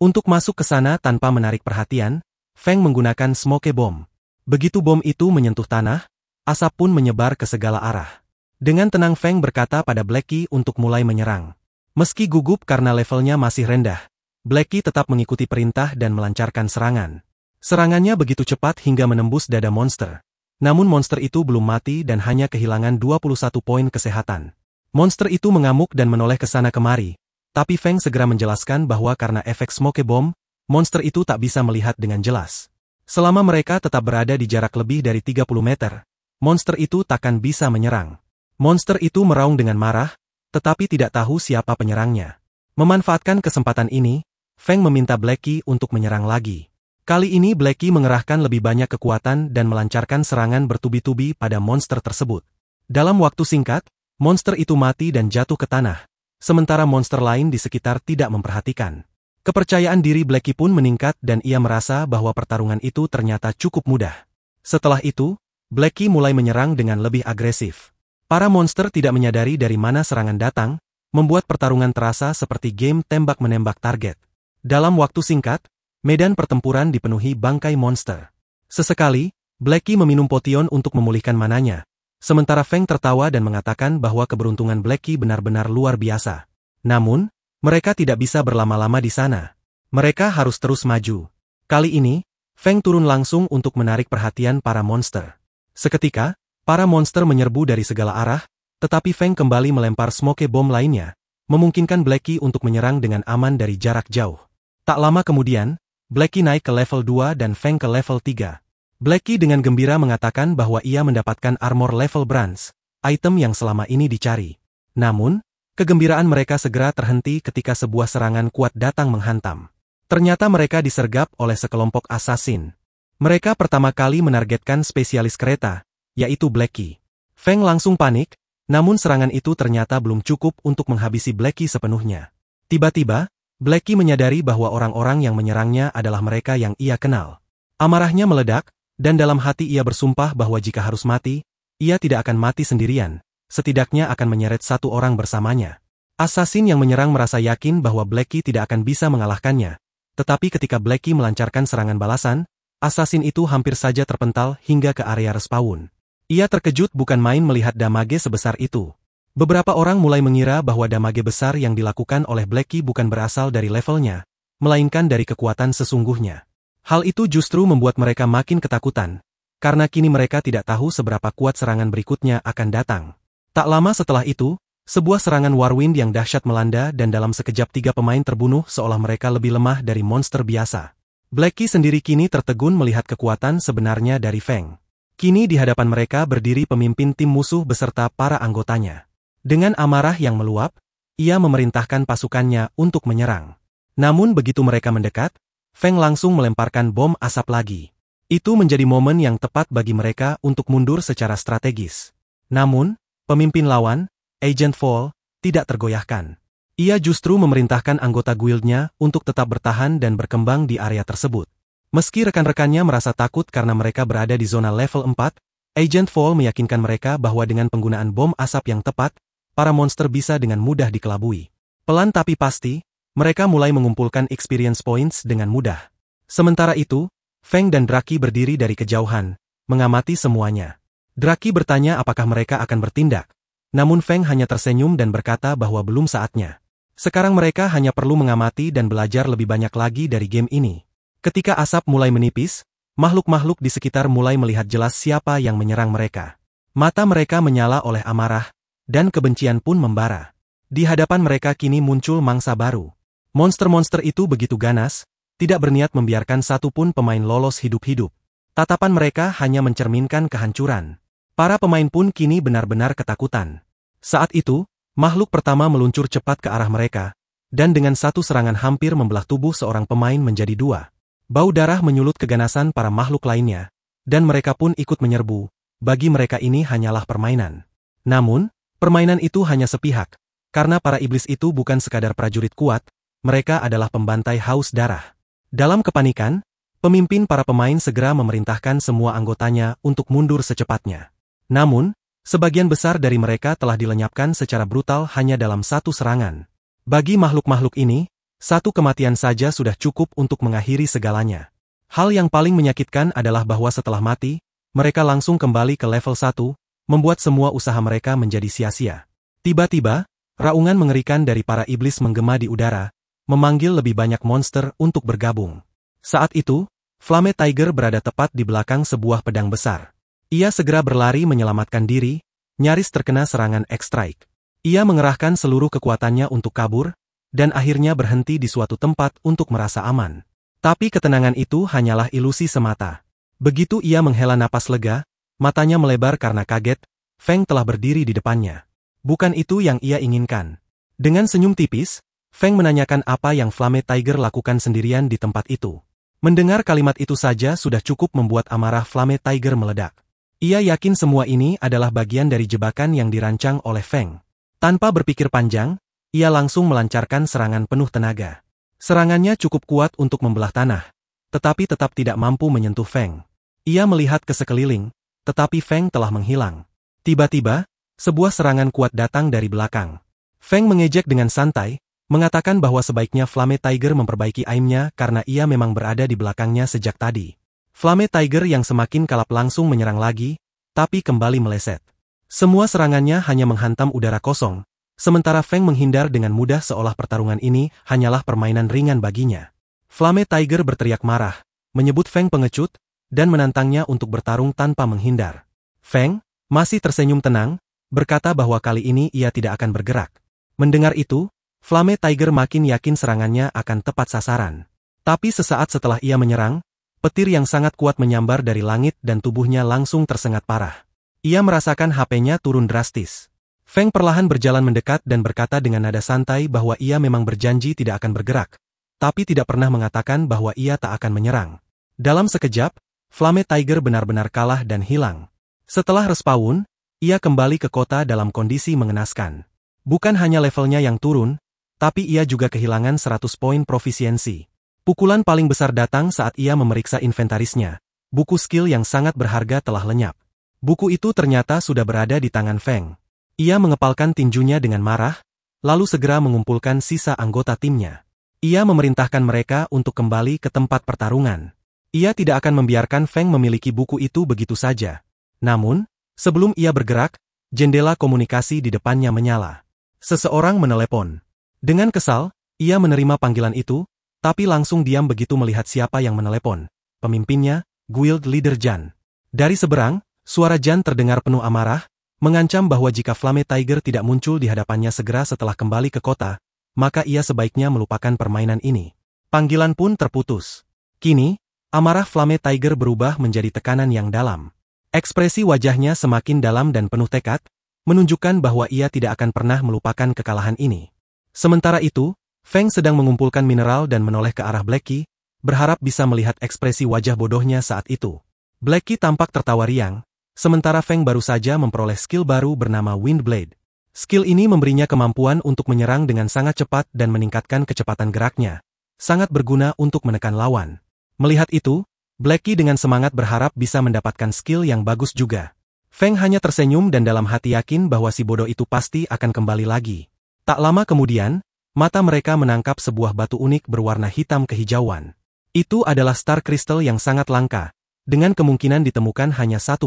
Untuk masuk ke sana tanpa menarik perhatian, Feng menggunakan smoke bomb. Begitu bom itu menyentuh tanah, asap pun menyebar ke segala arah. Dengan tenang Feng berkata pada Blacky untuk mulai menyerang. Meski gugup karena levelnya masih rendah, Blacky tetap mengikuti perintah dan melancarkan serangan. Serangannya begitu cepat hingga menembus dada monster. Namun monster itu belum mati dan hanya kehilangan 21 poin kesehatan. Monster itu mengamuk dan menoleh ke sana kemari, tapi Feng segera menjelaskan bahwa karena efek smoke bomb, monster itu tak bisa melihat dengan jelas. Selama mereka tetap berada di jarak lebih dari 30 meter, monster itu takkan bisa menyerang. Monster itu meraung dengan marah, tetapi tidak tahu siapa penyerangnya. Memanfaatkan kesempatan ini, Feng meminta Blacky untuk menyerang lagi. Kali ini Blacky mengerahkan lebih banyak kekuatan dan melancarkan serangan bertubi-tubi pada monster tersebut. Dalam waktu singkat, monster itu mati dan jatuh ke tanah, sementara monster lain di sekitar tidak memperhatikan. Kepercayaan diri Blacky pun meningkat dan ia merasa bahwa pertarungan itu ternyata cukup mudah. Setelah itu, Blacky mulai menyerang dengan lebih agresif. Para monster tidak menyadari dari mana serangan datang, membuat pertarungan terasa seperti game tembak-menembak target. Dalam waktu singkat, medan pertempuran dipenuhi bangkai monster. Sesekali, Blacky meminum potion untuk memulihkan mananya, sementara Feng tertawa dan mengatakan bahwa keberuntungan Blacky benar-benar luar biasa. Namun, mereka tidak bisa berlama-lama di sana. Mereka harus terus maju. Kali ini, Feng turun langsung untuk menarik perhatian para monster. Seketika, para monster menyerbu dari segala arah, tetapi Feng kembali melempar smoke bomb lainnya, memungkinkan Blacky untuk menyerang dengan aman dari jarak jauh. Tak lama kemudian, Blacky naik ke level 2 dan Feng ke level 3. Blacky dengan gembira mengatakan bahwa ia mendapatkan armor level bronze, item yang selama ini dicari. Namun, kegembiraan mereka segera terhenti ketika sebuah serangan kuat datang menghantam. Ternyata mereka disergap oleh sekelompok assassin. Mereka pertama kali menargetkan spesialis kereta, yaitu Blacky. Feng langsung panik, namun serangan itu ternyata belum cukup untuk menghabisi Blacky sepenuhnya. Tiba-tiba, Blacky menyadari bahwa orang-orang yang menyerangnya adalah mereka yang ia kenal. Amarahnya meledak, dan dalam hati ia bersumpah bahwa jika harus mati, ia tidak akan mati sendirian, setidaknya akan menyeret satu orang bersamanya. Assassin yang menyerang merasa yakin bahwa Blacky tidak akan bisa mengalahkannya, tetapi ketika Blacky melancarkan serangan balasan, assassin itu hampir saja terpental hingga ke area respawn. Ia terkejut bukan main melihat damage sebesar itu. Beberapa orang mulai mengira bahwa damage besar yang dilakukan oleh Blacky bukan berasal dari levelnya, melainkan dari kekuatan sesungguhnya. Hal itu justru membuat mereka makin ketakutan, karena kini mereka tidak tahu seberapa kuat serangan berikutnya akan datang. Tak lama setelah itu, sebuah serangan Warwind yang dahsyat melanda dan dalam sekejap 3 pemain terbunuh seolah mereka lebih lemah dari monster biasa. Blacky sendiri kini tertegun melihat kekuatan sebenarnya dari Feng. Kini di hadapan mereka berdiri pemimpin tim musuh beserta para anggotanya. Dengan amarah yang meluap, ia memerintahkan pasukannya untuk menyerang. Namun begitu mereka mendekat, Feng langsung melemparkan bom asap lagi. Itu menjadi momen yang tepat bagi mereka untuk mundur secara strategis. Namun, pemimpin lawan, Agent Fall, tidak tergoyahkan. Ia justru memerintahkan anggota guildnya untuk tetap bertahan dan berkembang di area tersebut. Meski rekan-rekannya merasa takut karena mereka berada di zona level 4, Agent Fall meyakinkan mereka bahwa dengan penggunaan bom asap yang tepat, para monster bisa dengan mudah dikelabui. Pelan tapi pasti, mereka mulai mengumpulkan experience points dengan mudah. Sementara itu, Feng dan Draki berdiri dari kejauhan, mengamati semuanya. Draki bertanya apakah mereka akan bertindak, namun Feng hanya tersenyum dan berkata bahwa belum saatnya. Sekarang mereka hanya perlu mengamati dan belajar lebih banyak lagi dari game ini. Ketika asap mulai menipis, makhluk-makhluk di sekitar mulai melihat jelas siapa yang menyerang mereka. Mata mereka menyala oleh amarah, dan kebencian pun membara. Di hadapan mereka kini muncul mangsa baru. Monster-monster itu begitu ganas, tidak berniat membiarkan satupun pemain lolos hidup-hidup. Tatapan mereka hanya mencerminkan kehancuran. Para pemain pun kini benar-benar ketakutan. Saat itu, makhluk pertama meluncur cepat ke arah mereka, dan dengan satu serangan hampir membelah tubuh seorang pemain menjadi dua. Bau darah menyulut keganasan para makhluk lainnya, dan mereka pun ikut menyerbu. Bagi mereka ini hanyalah permainan. Namun, permainan itu hanya sepihak, karena para iblis itu bukan sekadar prajurit kuat, mereka adalah pembantai haus darah. Dalam kepanikan, pemimpin para pemain segera memerintahkan semua anggotanya untuk mundur secepatnya. Namun, sebagian besar dari mereka telah dilenyapkan secara brutal hanya dalam satu serangan. Bagi makhluk-makhluk ini, satu kematian saja sudah cukup untuk mengakhiri segalanya. Hal yang paling menyakitkan adalah bahwa setelah mati, mereka langsung kembali ke level 1, membuat semua usaha mereka menjadi sia-sia. Tiba-tiba, raungan mengerikan dari para iblis menggema di udara, memanggil lebih banyak monster untuk bergabung. Saat itu, Flame Tiger berada tepat di belakang sebuah pedang besar. Ia segera berlari menyelamatkan diri, nyaris terkena serangan X-Strike. Ia mengerahkan seluruh kekuatannya untuk kabur, dan akhirnya berhenti di suatu tempat untuk merasa aman. Tapi ketenangan itu hanyalah ilusi semata. Begitu ia menghela napas lega, matanya melebar karena kaget, Feng telah berdiri di depannya. Bukan itu yang ia inginkan. Dengan senyum tipis, Feng menanyakan apa yang Flame Tiger lakukan sendirian di tempat itu. Mendengar kalimat itu saja sudah cukup membuat amarah Flame Tiger meledak. Ia yakin semua ini adalah bagian dari jebakan yang dirancang oleh Feng. Tanpa berpikir panjang, ia langsung melancarkan serangan penuh tenaga. Serangannya cukup kuat untuk membelah tanah, tetapi tetap tidak mampu menyentuh Feng. Ia melihat ke sekeliling, tetapi Feng telah menghilang. Tiba-tiba, sebuah serangan kuat datang dari belakang. Feng mengejek dengan santai, mengatakan bahwa sebaiknya Flame Tiger memperbaiki aimnya karena ia memang berada di belakangnya sejak tadi. Flame Tiger yang semakin kalap langsung menyerang lagi, tapi kembali meleset. Semua serangannya hanya menghantam udara kosong, sementara Feng menghindar dengan mudah seolah pertarungan ini hanyalah permainan ringan baginya. Flame Tiger berteriak marah, menyebut Feng pengecut, dan menantangnya untuk bertarung tanpa menghindar. Feng masih tersenyum tenang, berkata bahwa kali ini ia tidak akan bergerak. Mendengar itu, Flame Tiger makin yakin serangannya akan tepat sasaran. Tapi sesaat setelah ia menyerang, petir yang sangat kuat menyambar dari langit dan tubuhnya langsung tersengat parah. Ia merasakan HP-nya turun drastis. Feng perlahan berjalan mendekat dan berkata dengan nada santai bahwa ia memang berjanji tidak akan bergerak, tapi tidak pernah mengatakan bahwa ia tak akan menyerang. Dalam sekejap, Flame Tiger benar-benar kalah dan hilang. Setelah respawn, ia kembali ke kota dalam kondisi mengenaskan. Bukan hanya levelnya yang turun, tapi ia juga kehilangan 100 poin profisiensi. Pukulan paling besar datang saat ia memeriksa inventarisnya. Buku skill yang sangat berharga telah lenyap. Buku itu ternyata sudah berada di tangan Feng. Ia mengepalkan tinjunya dengan marah, lalu segera mengumpulkan sisa anggota timnya. Ia memerintahkan mereka untuk kembali ke tempat pertarungan. Ia tidak akan membiarkan Feng memiliki buku itu begitu saja. Namun, sebelum ia bergerak, jendela komunikasi di depannya menyala. Seseorang menelepon. Dengan kesal, ia menerima panggilan itu, tapi langsung diam begitu melihat siapa yang menelepon. Pemimpinnya, Guild Leader Jan. Dari seberang, suara Jan terdengar penuh amarah, mengancam bahwa jika Flame Tiger tidak muncul di hadapannya segera setelah kembali ke kota, maka ia sebaiknya melupakan permainan ini. Panggilan pun terputus. Kini, amarah Flame Tiger berubah menjadi tekanan yang dalam. Ekspresi wajahnya semakin dalam dan penuh tekad, menunjukkan bahwa ia tidak akan pernah melupakan kekalahan ini. Sementara itu, Feng sedang mengumpulkan mineral dan menoleh ke arah Blackie, berharap bisa melihat ekspresi wajah bodohnya saat itu. Blackie tampak tertawa riang, sementara Feng baru saja memperoleh skill baru bernama Wind Blade. Skill ini memberinya kemampuan untuk menyerang dengan sangat cepat dan meningkatkan kecepatan geraknya. Sangat berguna untuk menekan lawan. Melihat itu, Blackie dengan semangat berharap bisa mendapatkan skill yang bagus juga. Feng hanya tersenyum dan dalam hati yakin bahwa si bodoh itu pasti akan kembali lagi. Tak lama kemudian, mata mereka menangkap sebuah batu unik berwarna hitam kehijauan. Itu adalah Star Crystal yang sangat langka, dengan kemungkinan ditemukan hanya 1%.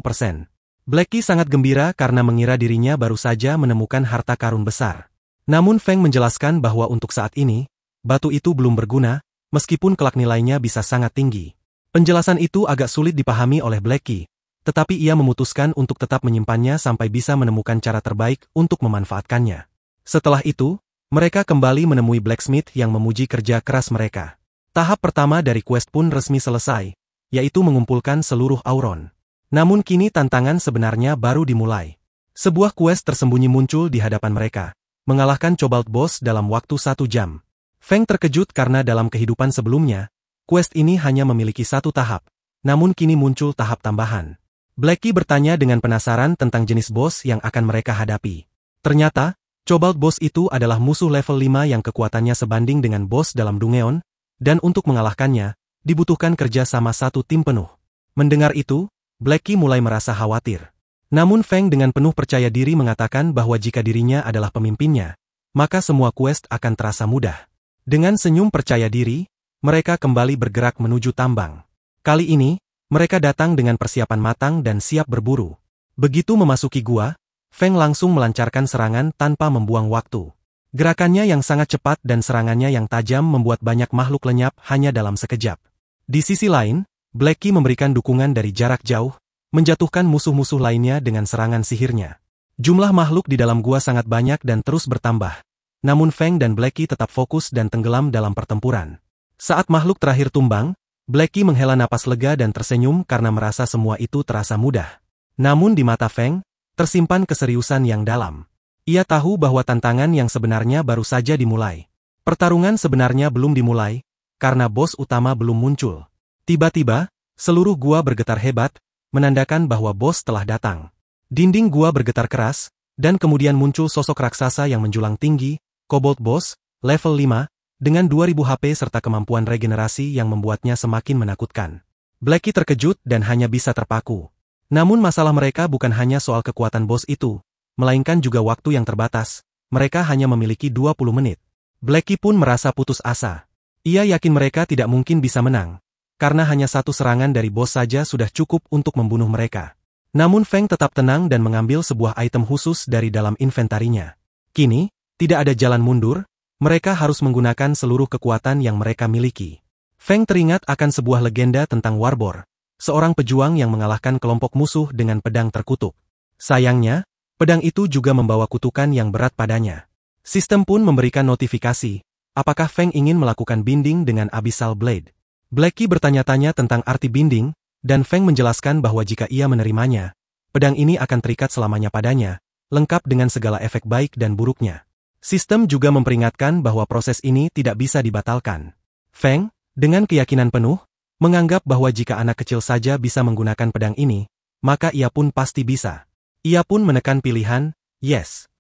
Blackie sangat gembira karena mengira dirinya baru saja menemukan harta karun besar. Namun Feng menjelaskan bahwa untuk saat ini, batu itu belum berguna, meskipun kelak nilainya bisa sangat tinggi. Penjelasan itu agak sulit dipahami oleh Blackie, tetapi ia memutuskan untuk tetap menyimpannya sampai bisa menemukan cara terbaik untuk memanfaatkannya. Setelah itu, Mereka kembali menemui Blacksmith yang memuji kerja keras mereka. Tahap pertama dari quest pun resmi selesai, yaitu mengumpulkan seluruh Auron. Namun kini tantangan sebenarnya baru dimulai. Sebuah quest tersembunyi muncul di hadapan mereka, mengalahkan Cobalt Boss dalam waktu 1 jam. Feng terkejut karena dalam kehidupan sebelumnya, quest ini hanya memiliki 1 tahap, namun kini muncul tahap tambahan. Blackie bertanya dengan penasaran tentang jenis boss yang akan mereka hadapi. Ternyata, Cobalt Boss itu adalah musuh level 5 yang kekuatannya sebanding dengan boss dalam Dungeon, dan untuk mengalahkannya, dibutuhkan kerja sama satu tim penuh. Mendengar itu, Blackie mulai merasa khawatir. Namun Feng dengan penuh percaya diri mengatakan bahwa jika dirinya adalah pemimpinnya, maka semua quest akan terasa mudah. Dengan senyum percaya diri, mereka kembali bergerak menuju tambang. Kali ini, mereka datang dengan persiapan matang dan siap berburu. Begitu memasuki gua, Feng langsung melancarkan serangan tanpa membuang waktu. Gerakannya yang sangat cepat dan serangannya yang tajam membuat banyak makhluk lenyap hanya dalam sekejap. Di sisi lain, Blackie memberikan dukungan dari jarak jauh, menjatuhkan musuh-musuh lainnya dengan serangan sihirnya. Jumlah makhluk di dalam gua sangat banyak dan terus bertambah. Namun Feng dan Blackie tetap fokus dan tenggelam dalam pertempuran. Saat makhluk terakhir tumbang, Blackie menghela napas lega dan tersenyum karena merasa semua itu terasa mudah. Namun di mata Feng, tersimpan keseriusan yang dalam. Ia tahu bahwa tantangan yang sebenarnya baru saja dimulai. Pertarungan sebenarnya belum dimulai, karena bos utama belum muncul. Tiba-tiba, seluruh gua bergetar hebat, menandakan bahwa bos telah datang. Dinding gua bergetar keras, dan kemudian muncul sosok raksasa yang menjulang tinggi, Cobalt Boss, level 5, dengan 2000 HP serta kemampuan regenerasi yang membuatnya semakin menakutkan. Blackie terkejut dan hanya bisa terpaku. Namun masalah mereka bukan hanya soal kekuatan bos itu, melainkan juga waktu yang terbatas. Mereka hanya memiliki 20 menit. Blackie pun merasa putus asa. Ia yakin mereka tidak mungkin bisa menang, karena hanya satu serangan dari bos saja sudah cukup untuk membunuh mereka. Namun Feng tetap tenang dan mengambil sebuah item khusus dari dalam inventarinya. Kini, tidak ada jalan mundur, mereka harus menggunakan seluruh kekuatan yang mereka miliki. Feng teringat akan sebuah legenda tentang Warbor, seorang pejuang yang mengalahkan kelompok musuh dengan pedang terkutuk. Sayangnya, pedang itu juga membawa kutukan yang berat padanya. Sistem pun memberikan notifikasi, apakah Feng ingin melakukan binding dengan Abyssal Blade. Blackie bertanya-tanya tentang arti binding, dan Feng menjelaskan bahwa jika ia menerimanya, pedang ini akan terikat selamanya padanya, lengkap dengan segala efek baik dan buruknya. Sistem juga memperingatkan bahwa proses ini tidak bisa dibatalkan. Feng, dengan keyakinan penuh, menganggap bahwa jika anak kecil saja bisa menggunakan pedang ini, maka ia pun pasti bisa. Ia pun menekan pilihan, yes.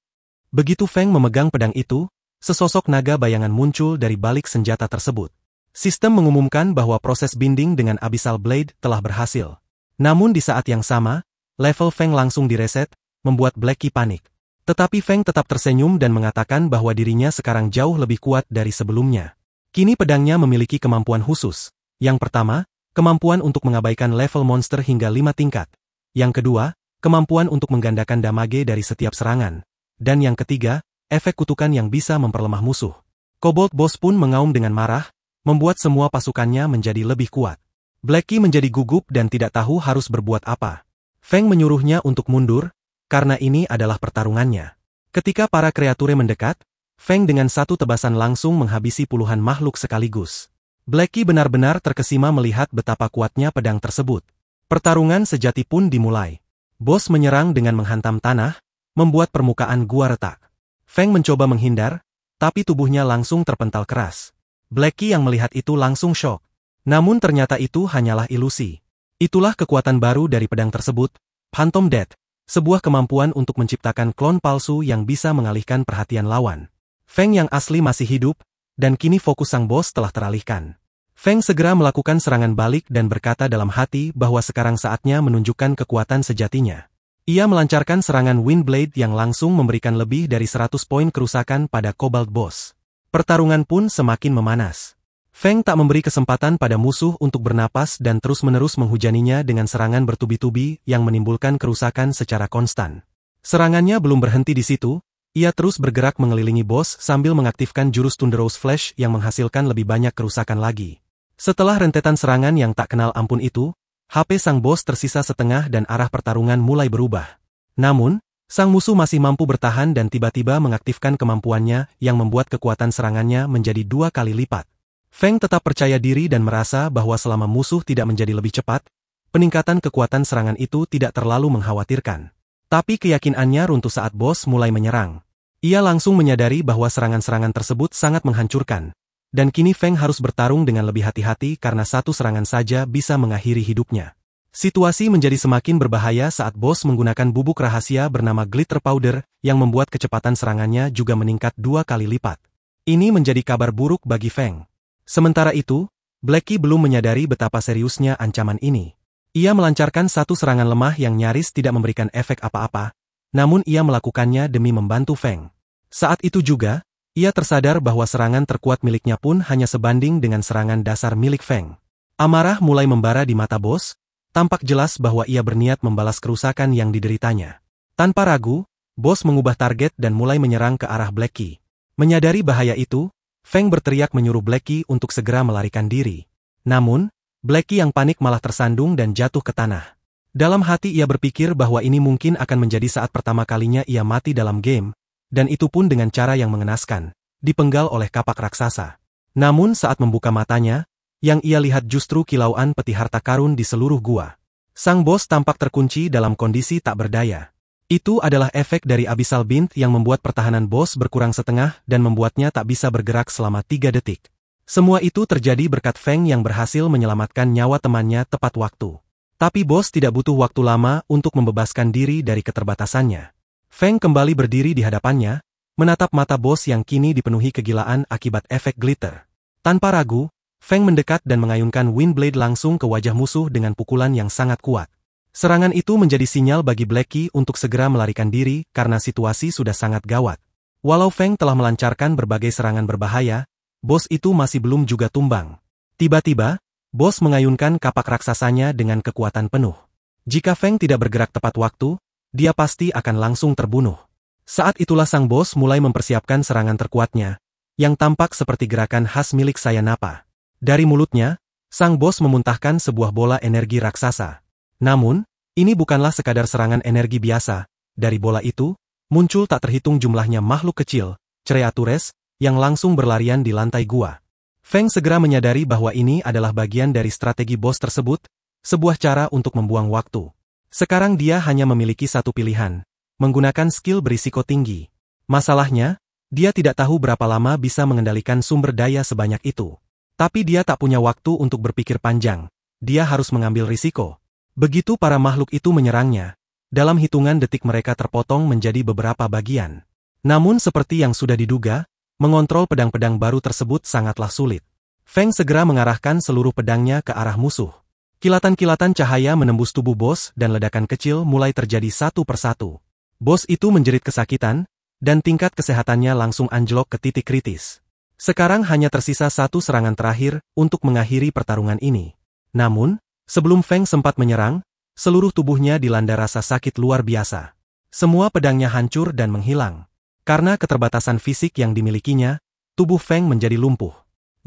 Begitu Feng memegang pedang itu, sesosok naga bayangan muncul dari balik senjata tersebut. Sistem mengumumkan bahwa proses binding dengan Abyssal Blade telah berhasil. Namun di saat yang sama, level Feng langsung direset, membuat Blackie panik. Tetapi Feng tetap tersenyum dan mengatakan bahwa dirinya sekarang jauh lebih kuat dari sebelumnya. Kini pedangnya memiliki kemampuan khusus. Yang pertama, kemampuan untuk mengabaikan level monster hingga 5 tingkat. Yang kedua, kemampuan untuk menggandakan damage dari setiap serangan. Dan yang ketiga, efek kutukan yang bisa memperlemah musuh. Cobalt Boss pun mengaum dengan marah, membuat semua pasukannya menjadi lebih kuat. Blackie menjadi gugup dan tidak tahu harus berbuat apa. Feng menyuruhnya untuk mundur, karena ini adalah pertarungannya. Ketika para kreatur mendekat, Feng dengan satu tebasan langsung menghabisi puluhan makhluk sekaligus. Blackie benar-benar terkesima melihat betapa kuatnya pedang tersebut. Pertarungan sejati pun dimulai. Bos menyerang dengan menghantam tanah, membuat permukaan gua retak. Feng mencoba menghindar, tapi tubuhnya langsung terpental keras. Blackie yang melihat itu langsung syok. Namun ternyata itu hanyalah ilusi. Itulah kekuatan baru dari pedang tersebut, Phantom Death, sebuah kemampuan untuk menciptakan klon palsu yang bisa mengalihkan perhatian lawan. Feng yang asli masih hidup, dan kini fokus sang bos telah teralihkan. Feng segera melakukan serangan balik dan berkata dalam hati bahwa sekarang saatnya menunjukkan kekuatan sejatinya. Ia melancarkan serangan Windblade yang langsung memberikan lebih dari 100 poin kerusakan pada Cobalt Boss. Pertarungan pun semakin memanas. Feng tak memberi kesempatan pada musuh untuk bernapas dan terus-menerus menghujaninya dengan serangan bertubi-tubi yang menimbulkan kerusakan secara konstan. Serangannya belum berhenti di situ, ia terus bergerak mengelilingi bos sambil mengaktifkan jurus Thunderous Flash yang menghasilkan lebih banyak kerusakan lagi. Setelah rentetan serangan yang tak kenal ampun itu, HP sang bos tersisa setengah dan arah pertarungan mulai berubah. Namun, Sang musuh masih mampu bertahan dan tiba-tiba mengaktifkan kemampuannya yang membuat kekuatan serangannya menjadi 2 kali lipat. Feng tetap percaya diri dan merasa bahwa selama musuh tidak menjadi lebih cepat, peningkatan kekuatan serangan itu tidak terlalu mengkhawatirkan. Tapi keyakinannya runtuh saat bos mulai menyerang. Ia langsung menyadari bahwa serangan-serangan tersebut sangat menghancurkan, dan kini Feng harus bertarung dengan lebih hati-hati karena satu serangan saja bisa mengakhiri hidupnya. Situasi menjadi semakin berbahaya saat bos menggunakan bubuk rahasia bernama Glitter Powder yang membuat kecepatan serangannya juga meningkat 2 kali lipat. Ini menjadi kabar buruk bagi Feng. Sementara itu, Blackie belum menyadari betapa seriusnya ancaman ini. Ia melancarkan satu serangan lemah yang nyaris tidak memberikan efek apa-apa, namun ia melakukannya demi membantu Feng. Saat itu juga, ia tersadar bahwa serangan terkuat miliknya pun hanya sebanding dengan serangan dasar milik Feng. Amarah mulai membara di mata bos, tampak jelas bahwa ia berniat membalas kerusakan yang dideritanya. Tanpa ragu, bos mengubah target dan mulai menyerang ke arah Blackie. Menyadari bahaya itu, Feng berteriak menyuruh Blackie untuk segera melarikan diri. Namun, Blackie yang panik malah tersandung dan jatuh ke tanah. Dalam hati ia berpikir bahwa ini mungkin akan menjadi saat pertama kalinya ia mati dalam game, dan itu pun dengan cara yang mengenaskan, dipenggal oleh kapak raksasa. Namun saat membuka matanya, yang ia lihat justru kilauan peti harta karun di seluruh gua. Sang bos tampak terkunci dalam kondisi tak berdaya. Itu adalah efek dari Abyssal Bint yang membuat pertahanan bos berkurang setengah dan membuatnya tak bisa bergerak selama 3 detik. Semua itu terjadi berkat Feng yang berhasil menyelamatkan nyawa temannya tepat waktu. Tapi bos tidak butuh waktu lama untuk membebaskan diri dari keterbatasannya. Feng kembali berdiri di hadapannya, menatap mata bos yang kini dipenuhi kegilaan akibat efek glitter. Tanpa ragu, Feng mendekat dan mengayunkan Windblade langsung ke wajah musuh dengan pukulan yang sangat kuat. Serangan itu menjadi sinyal bagi Blackie untuk segera melarikan diri karena situasi sudah sangat gawat. Walau Feng telah melancarkan berbagai serangan berbahaya, bos itu masih belum juga tumbang. Tiba-tiba, bos mengayunkan kapak raksasanya dengan kekuatan penuh. Jika Feng tidak bergerak tepat waktu, dia pasti akan langsung terbunuh. Saat itulah sang bos mulai mempersiapkan serangan terkuatnya, yang tampak seperti gerakan khas milik Sayanapa. Dari mulutnya, sang bos memuntahkan sebuah bola energi raksasa. Namun, ini bukanlah sekadar serangan energi biasa. Dari bola itu, muncul tak terhitung jumlahnya makhluk kecil, kreatures, yang langsung berlarian di lantai gua. Feng segera menyadari bahwa ini adalah bagian dari strategi bos tersebut, sebuah cara untuk membuang waktu. Sekarang dia hanya memiliki satu pilihan, menggunakan skill berisiko tinggi. Masalahnya, dia tidak tahu berapa lama bisa mengendalikan sumber daya sebanyak itu. Tapi dia tak punya waktu untuk berpikir panjang, dia harus mengambil risiko. Begitu para makhluk itu menyerangnya, dalam hitungan detik mereka terpotong menjadi beberapa bagian. Namun seperti yang sudah diduga, mengontrol pedang-pedang baru tersebut sangatlah sulit. Feng segera mengarahkan seluruh pedangnya ke arah musuh. Kilatan-kilatan cahaya menembus tubuh bos dan ledakan kecil mulai terjadi satu persatu. Bos itu menjerit kesakitan, dan tingkat kesehatannya langsung anjlok ke titik kritis. Sekarang hanya tersisa satu serangan terakhir untuk mengakhiri pertarungan ini. Namun, sebelum Feng sempat menyerang, seluruh tubuhnya dilanda rasa sakit luar biasa. Semua pedangnya hancur dan menghilang. Karena keterbatasan fisik yang dimilikinya, tubuh Feng menjadi lumpuh.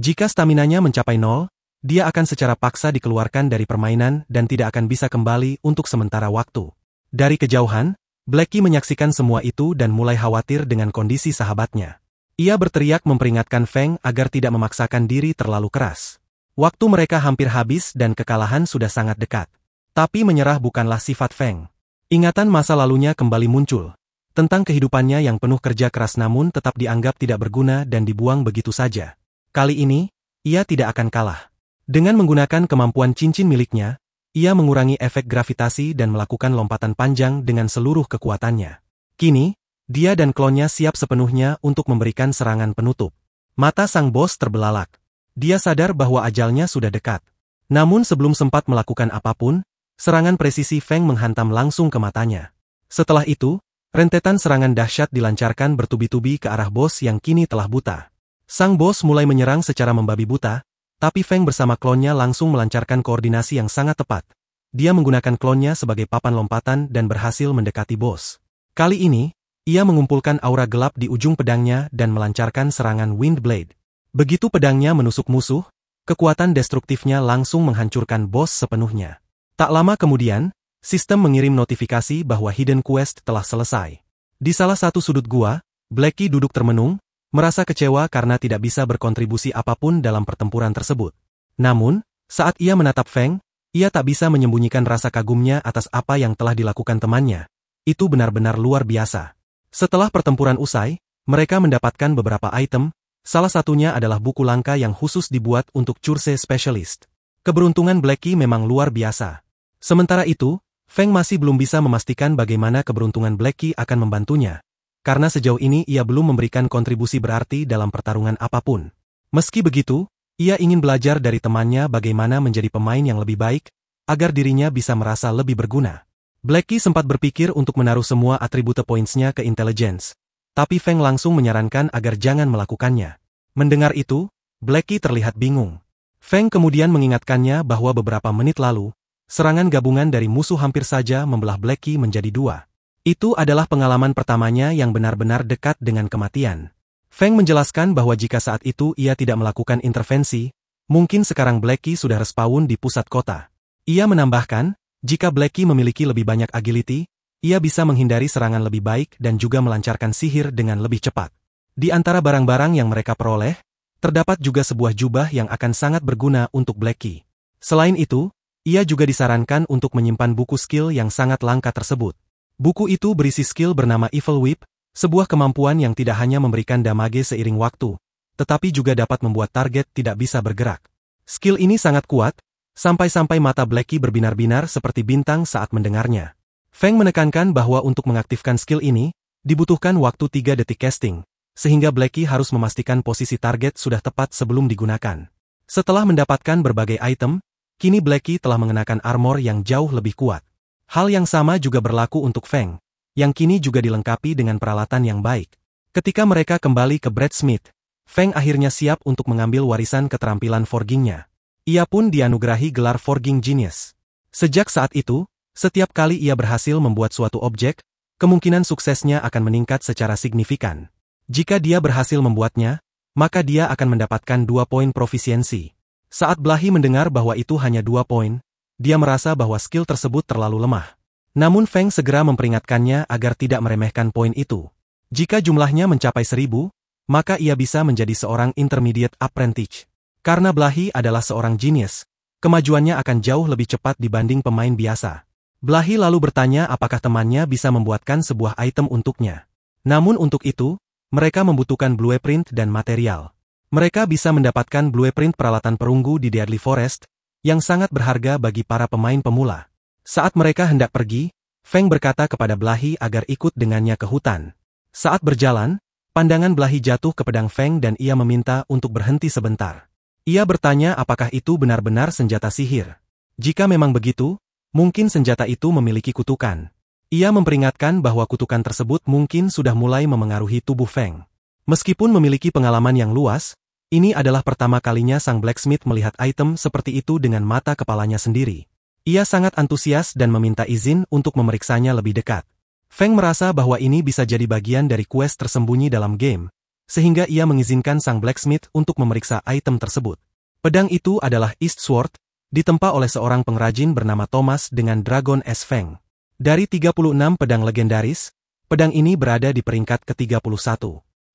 Jika staminanya mencapai 0, dia akan secara paksa dikeluarkan dari permainan dan tidak akan bisa kembali untuk sementara waktu. Dari kejauhan, Blackie menyaksikan semua itu dan mulai khawatir dengan kondisi sahabatnya. Ia berteriak memperingatkan Feng agar tidak memaksakan diri terlalu keras. Waktu mereka hampir habis dan kekalahan sudah sangat dekat. Tapi menyerah bukanlah sifat Feng. Ingatan masa lalunya kembali muncul. Tentang kehidupannya yang penuh kerja keras namun tetap dianggap tidak berguna dan dibuang begitu saja. Kali ini, ia tidak akan kalah. Dengan menggunakan kemampuan cincin miliknya, ia mengurangi efek gravitasi dan melakukan lompatan panjang dengan seluruh kekuatannya. Kini, dia dan klonnya siap sepenuhnya untuk memberikan serangan penutup. Mata sang bos terbelalak. Dia sadar bahwa ajalnya sudah dekat. Namun sebelum sempat melakukan apapun, serangan presisi Feng menghantam langsung ke matanya. Setelah itu, rentetan serangan dahsyat dilancarkan bertubi-tubi ke arah bos yang kini telah buta. Sang bos mulai menyerang secara membabi buta, tapi Feng bersama klonnya langsung melancarkan koordinasi yang sangat tepat. Dia menggunakan klonnya sebagai papan lompatan dan berhasil mendekati bos. Kali ini, ia mengumpulkan aura gelap di ujung pedangnya dan melancarkan serangan Windblade. Begitu pedangnya menusuk musuh, kekuatan destruktifnya langsung menghancurkan bos sepenuhnya. Tak lama kemudian, sistem mengirim notifikasi bahwa Hidden Quest telah selesai. Di salah satu sudut gua, Blackie duduk termenung, merasa kecewa karena tidak bisa berkontribusi apapun dalam pertempuran tersebut. Namun, saat ia menatap Feng, ia tak bisa menyembunyikan rasa kagumnya atas apa yang telah dilakukan temannya. Itu benar-benar luar biasa. Setelah pertempuran usai, mereka mendapatkan beberapa item, salah satunya adalah buku langka yang khusus dibuat untuk Curse Specialist. Keberuntungan Blackie memang luar biasa. Sementara itu, Feng masih belum bisa memastikan bagaimana keberuntungan Blackie akan membantunya, karena sejauh ini ia belum memberikan kontribusi berarti dalam pertarungan apapun. Meski begitu, ia ingin belajar dari temannya bagaimana menjadi pemain yang lebih baik, agar dirinya bisa merasa lebih berguna. Blackie sempat berpikir untuk menaruh semua atribute points-nya ke intelligence, tapi Feng langsung menyarankan agar jangan melakukannya. Mendengar itu, Blackie terlihat bingung. Feng kemudian mengingatkannya bahwa beberapa menit lalu, serangan gabungan dari musuh hampir saja membelah Blackie menjadi dua. Itu adalah pengalaman pertamanya yang benar-benar dekat dengan kematian. Feng menjelaskan bahwa jika saat itu ia tidak melakukan intervensi, mungkin sekarang Blackie sudah respawn di pusat kota. Ia menambahkan, jika Blackie memiliki lebih banyak agility, ia bisa menghindari serangan lebih baik dan juga melancarkan sihir dengan lebih cepat. Di antara barang-barang yang mereka peroleh, terdapat juga sebuah jubah yang akan sangat berguna untuk Blackie. Selain itu, ia juga disarankan untuk menyimpan buku skill yang sangat langka tersebut. Buku itu berisi skill bernama Evil Whip, sebuah kemampuan yang tidak hanya memberikan damage seiring waktu, tetapi juga dapat membuat target tidak bisa bergerak. Skill ini sangat kuat, sampai-sampai mata Blackie berbinar-binar seperti bintang saat mendengarnya. Feng menekankan bahwa untuk mengaktifkan skill ini, dibutuhkan waktu 3 detik casting, sehingga Blackie harus memastikan posisi target sudah tepat sebelum digunakan. Setelah mendapatkan berbagai item, kini Blackie telah mengenakan armor yang jauh lebih kuat. Hal yang sama juga berlaku untuk Feng, yang kini juga dilengkapi dengan peralatan yang baik. Ketika mereka kembali ke Blacksmith, Feng akhirnya siap untuk mengambil warisan keterampilan forgingnya. Ia pun dianugerahi gelar Forging Genius. Sejak saat itu, setiap kali ia berhasil membuat suatu objek, kemungkinan suksesnya akan meningkat secara signifikan. Jika dia berhasil membuatnya, maka dia akan mendapatkan 2 poin profisiensi. Saat Blahi mendengar bahwa itu hanya 2 poin, dia merasa bahwa skill tersebut terlalu lemah. Namun Feng segera memperingatkannya agar tidak meremehkan poin itu. Jika jumlahnya mencapai 1000, maka ia bisa menjadi seorang intermediate apprentice. Karena Blahi adalah seorang genius, kemajuannya akan jauh lebih cepat dibanding pemain biasa. Blahi lalu bertanya apakah temannya bisa membuatkan sebuah item untuknya. Namun untuk itu, mereka membutuhkan blueprint dan material. Mereka bisa mendapatkan blueprint peralatan perunggu di Deadly Forest, yang sangat berharga bagi para pemain pemula. Saat mereka hendak pergi, Feng berkata kepada Blahi agar ikut dengannya ke hutan. Saat berjalan, pandangan Blahi jatuh ke pedang Feng dan ia meminta untuk berhenti sebentar. Ia bertanya apakah itu benar-benar senjata sihir. Jika memang begitu, mungkin senjata itu memiliki kutukan. Ia memperingatkan bahwa kutukan tersebut mungkin sudah mulai memengaruhi tubuh Feng. Meskipun memiliki pengalaman yang luas, ini adalah pertama kalinya sang blacksmith melihat item seperti itu dengan mata kepalanya sendiri. Ia sangat antusias dan meminta izin untuk memeriksanya lebih dekat. Feng merasa bahwa ini bisa jadi bagian dari quest tersembunyi dalam game, sehingga ia mengizinkan sang blacksmith untuk memeriksa item tersebut. Pedang itu adalah East Sword, ditempa oleh seorang pengrajin bernama Thomas dengan Dragon S Feng. Dari 36 pedang legendaris, pedang ini berada di peringkat ke-31.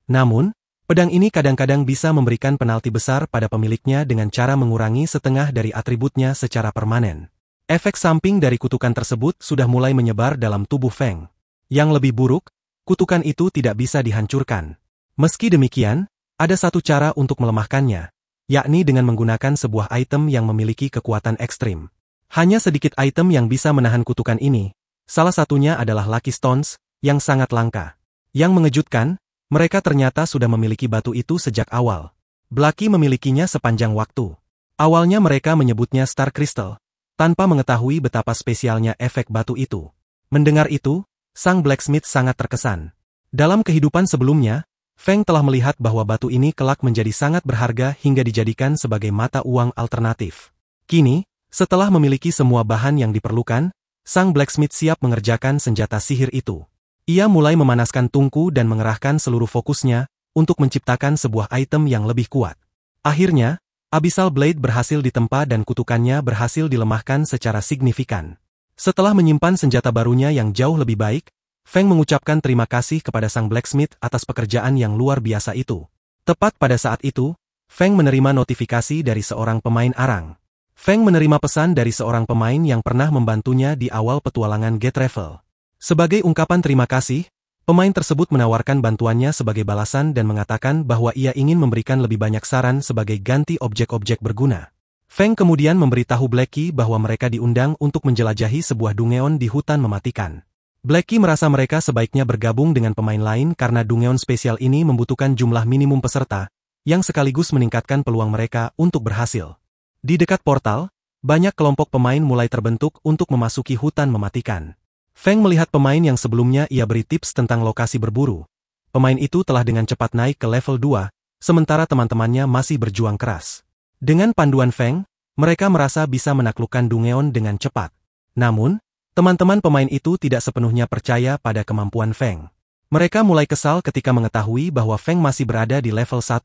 Namun, pedang ini kadang-kadang bisa memberikan penalti besar pada pemiliknya dengan cara mengurangi setengah dari atributnya secara permanen. Efek samping dari kutukan tersebut sudah mulai menyebar dalam tubuh Feng. Yang lebih buruk, kutukan itu tidak bisa dihancurkan. Meski demikian, ada satu cara untuk melemahkannya, yakni dengan menggunakan sebuah item yang memiliki kekuatan ekstrim. Hanya sedikit item yang bisa menahan kutukan ini, salah satunya adalah Lucky Stones, yang sangat langka. Yang mengejutkan, mereka ternyata sudah memiliki batu itu sejak awal. Blackie memilikinya sepanjang waktu. Awalnya mereka menyebutnya Star Crystal, tanpa mengetahui betapa spesialnya efek batu itu. Mendengar itu, sang blacksmith sangat terkesan. Dalam kehidupan sebelumnya, Feng telah melihat bahwa batu ini kelak menjadi sangat berharga hingga dijadikan sebagai mata uang alternatif. Kini, setelah memiliki semua bahan yang diperlukan, sang blacksmith siap mengerjakan senjata sihir itu. Ia mulai memanaskan tungku dan mengerahkan seluruh fokusnya untuk menciptakan sebuah item yang lebih kuat. Akhirnya, Abyssal Blade berhasil ditempa dan kutukannya berhasil dilemahkan secara signifikan. Setelah menyimpan senjata barunya yang jauh lebih baik, Feng mengucapkan terima kasih kepada sang blacksmith atas pekerjaan yang luar biasa itu. Tepat pada saat itu, Feng menerima notifikasi dari seorang pemain arang. Feng menerima pesan dari seorang pemain yang pernah membantunya di awal petualangan Gate Travel. Sebagai ungkapan terima kasih, pemain tersebut menawarkan bantuannya sebagai balasan dan mengatakan bahwa ia ingin memberikan lebih banyak saran sebagai ganti objek-objek berguna. Feng kemudian memberitahu Blackie bahwa mereka diundang untuk menjelajahi sebuah dungeon di hutan mematikan. Blackie merasa mereka sebaiknya bergabung dengan pemain lain karena dungeon spesial ini membutuhkan jumlah minimum peserta, yang sekaligus meningkatkan peluang mereka untuk berhasil. Di dekat portal, banyak kelompok pemain mulai terbentuk untuk memasuki hutan mematikan. Feng melihat pemain yang sebelumnya ia beri tips tentang lokasi berburu. Pemain itu telah dengan cepat naik ke level 2, sementara teman-temannya masih berjuang keras. Dengan panduan Feng, mereka merasa bisa menaklukkan dungeon dengan cepat. Namun, teman-teman pemain itu tidak sepenuhnya percaya pada kemampuan Feng. Mereka mulai kesal ketika mengetahui bahwa Feng masih berada di level 1.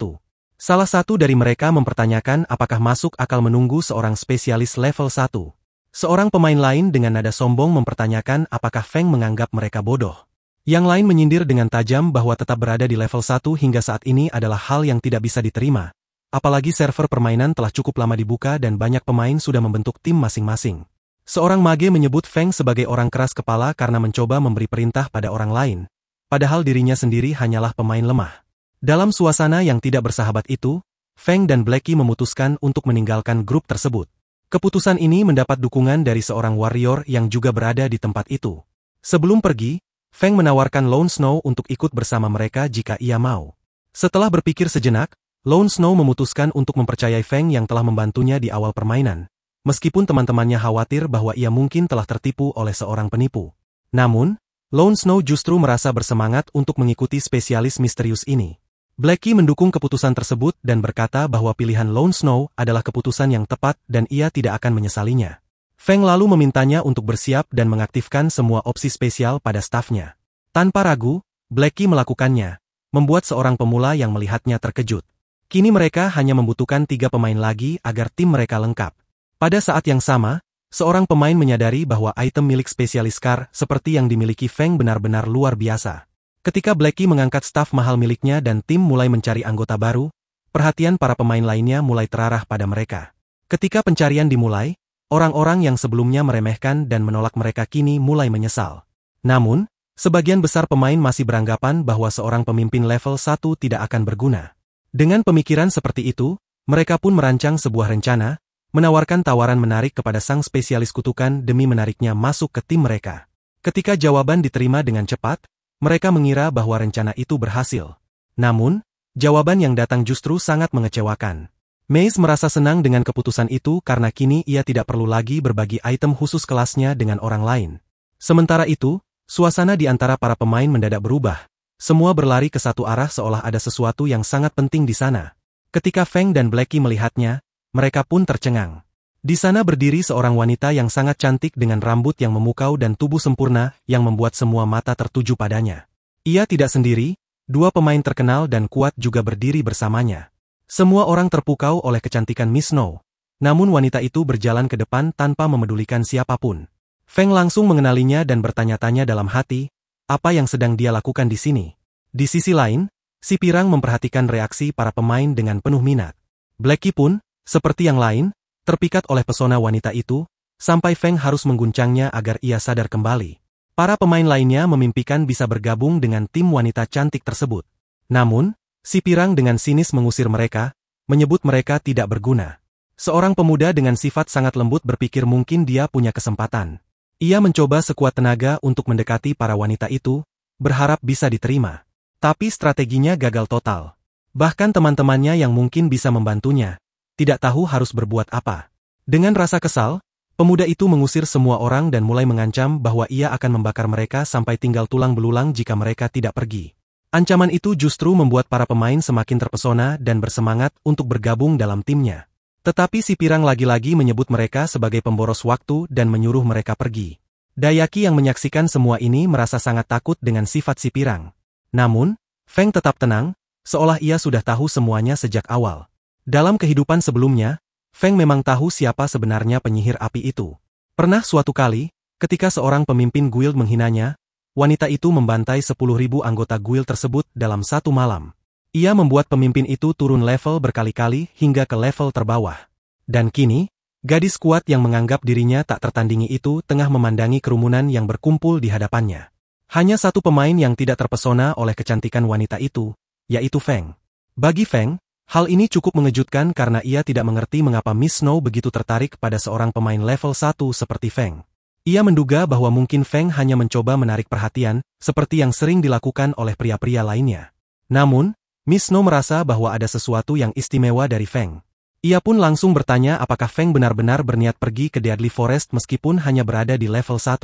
Salah satu dari mereka mempertanyakan apakah masuk akal menunggu seorang spesialis level 1. Seorang pemain lain dengan nada sombong mempertanyakan apakah Feng menganggap mereka bodoh. Yang lain menyindir dengan tajam bahwa tetap berada di level 1 hingga saat ini adalah hal yang tidak bisa diterima. Apalagi server permainan telah cukup lama dibuka dan banyak pemain sudah membentuk tim masing-masing. Seorang mage menyebut Feng sebagai orang keras kepala karena mencoba memberi perintah pada orang lain, padahal dirinya sendiri hanyalah pemain lemah. Dalam suasana yang tidak bersahabat itu, Feng dan Blackie memutuskan untuk meninggalkan grup tersebut. Keputusan ini mendapat dukungan dari seorang warrior yang juga berada di tempat itu. Sebelum pergi, Feng menawarkan Lone Snow untuk ikut bersama mereka jika ia mau. Setelah berpikir sejenak, Lone Snow memutuskan untuk mempercayai Feng yang telah membantunya di awal permainan. Meskipun teman-temannya khawatir bahwa ia mungkin telah tertipu oleh seorang penipu. Namun, Lone Snow justru merasa bersemangat untuk mengikuti spesialis misterius ini. Blackie mendukung keputusan tersebut dan berkata bahwa pilihan Lone Snow adalah keputusan yang tepat dan ia tidak akan menyesalinya. Feng lalu memintanya untuk bersiap dan mengaktifkan semua opsi spesial pada stafnya. Tanpa ragu, Blackie melakukannya, membuat seorang pemula yang melihatnya terkejut. Kini mereka hanya membutuhkan 3 pemain lagi agar tim mereka lengkap. Pada saat yang sama, seorang pemain menyadari bahwa item milik spesialis Scar seperti yang dimiliki Feng benar-benar luar biasa. Ketika Blackie mengangkat staf mahal miliknya dan tim mulai mencari anggota baru, perhatian para pemain lainnya mulai terarah pada mereka. Ketika pencarian dimulai, orang-orang yang sebelumnya meremehkan dan menolak mereka kini mulai menyesal. Namun, sebagian besar pemain masih beranggapan bahwa seorang pemimpin level 1 tidak akan berguna. Dengan pemikiran seperti itu, mereka pun merancang sebuah rencana, menawarkan tawaran menarik kepada sang spesialis kutukan demi menariknya masuk ke tim mereka. Ketika jawaban diterima dengan cepat, mereka mengira bahwa rencana itu berhasil. Namun, jawaban yang datang justru sangat mengecewakan. Maze merasa senang dengan keputusan itu karena kini ia tidak perlu lagi berbagi item khusus kelasnya dengan orang lain. Sementara itu, suasana di antara para pemain mendadak berubah. Semua berlari ke satu arah seolah ada sesuatu yang sangat penting di sana. Ketika Feng dan Blackie melihatnya, mereka pun tercengang. Di sana berdiri seorang wanita yang sangat cantik dengan rambut yang memukau dan tubuh sempurna yang membuat semua mata tertuju padanya. Ia tidak sendiri, 2 pemain terkenal dan kuat juga berdiri bersamanya. Semua orang terpukau oleh kecantikan Miss Snow. Namun wanita itu berjalan ke depan tanpa memedulikan siapapun. Feng langsung mengenalinya dan bertanya-tanya dalam hati, apa yang sedang dia lakukan di sini. Di sisi lain, si Pirang memperhatikan reaksi para pemain dengan penuh minat. Blackie pun, seperti yang lain, terpikat oleh pesona wanita itu, sampai Feng harus mengguncangnya agar ia sadar kembali. Para pemain lainnya memimpikan bisa bergabung dengan tim wanita cantik tersebut. Namun, si Pirang dengan sinis mengusir mereka, menyebut mereka tidak berguna. Seorang pemuda dengan sifat sangat lembut berpikir mungkin dia punya kesempatan. Ia mencoba sekuat tenaga untuk mendekati para wanita itu, berharap bisa diterima. Tapi strateginya gagal total. Bahkan teman-temannya yang mungkin bisa membantunya, tidak tahu harus berbuat apa. Dengan rasa kesal, pemuda itu mengusir semua orang dan mulai mengancam bahwa ia akan membakar mereka sampai tinggal tulang belulang jika mereka tidak pergi. Ancaman itu justru membuat para pemain semakin terpesona dan bersemangat untuk bergabung dalam timnya. Tetapi si Pirang lagi-lagi menyebut mereka sebagai pemboros waktu dan menyuruh mereka pergi. Dayaki yang menyaksikan semua ini merasa sangat takut dengan sifat si Pirang. Namun, Feng tetap tenang, seolah ia sudah tahu semuanya sejak awal. Dalam kehidupan sebelumnya, Feng memang tahu siapa sebenarnya penyihir api itu. Pernah suatu kali, Ketika seorang pemimpin guild menghinanya, wanita itu membantai 10.000 anggota guild tersebut dalam satu malam. Ia membuat pemimpin itu turun level berkali-kali hingga ke level terbawah. Dan kini, gadis kuat yang menganggap dirinya tak tertandingi itu tengah memandangi kerumunan yang berkumpul di hadapannya. Hanya satu pemain yang tidak terpesona oleh kecantikan wanita itu, yaitu Feng. Bagi Feng, hal ini cukup mengejutkan karena ia tidak mengerti mengapa Miss Snow begitu tertarik pada seorang pemain level 1 seperti Feng. Ia menduga bahwa mungkin Feng hanya mencoba menarik perhatian, seperti yang sering dilakukan oleh pria-pria lainnya. Namun, Miss Snow merasa bahwa ada sesuatu yang istimewa dari Feng. Ia pun langsung bertanya apakah Feng benar-benar berniat pergi ke Deadly Forest meskipun hanya berada di level 1.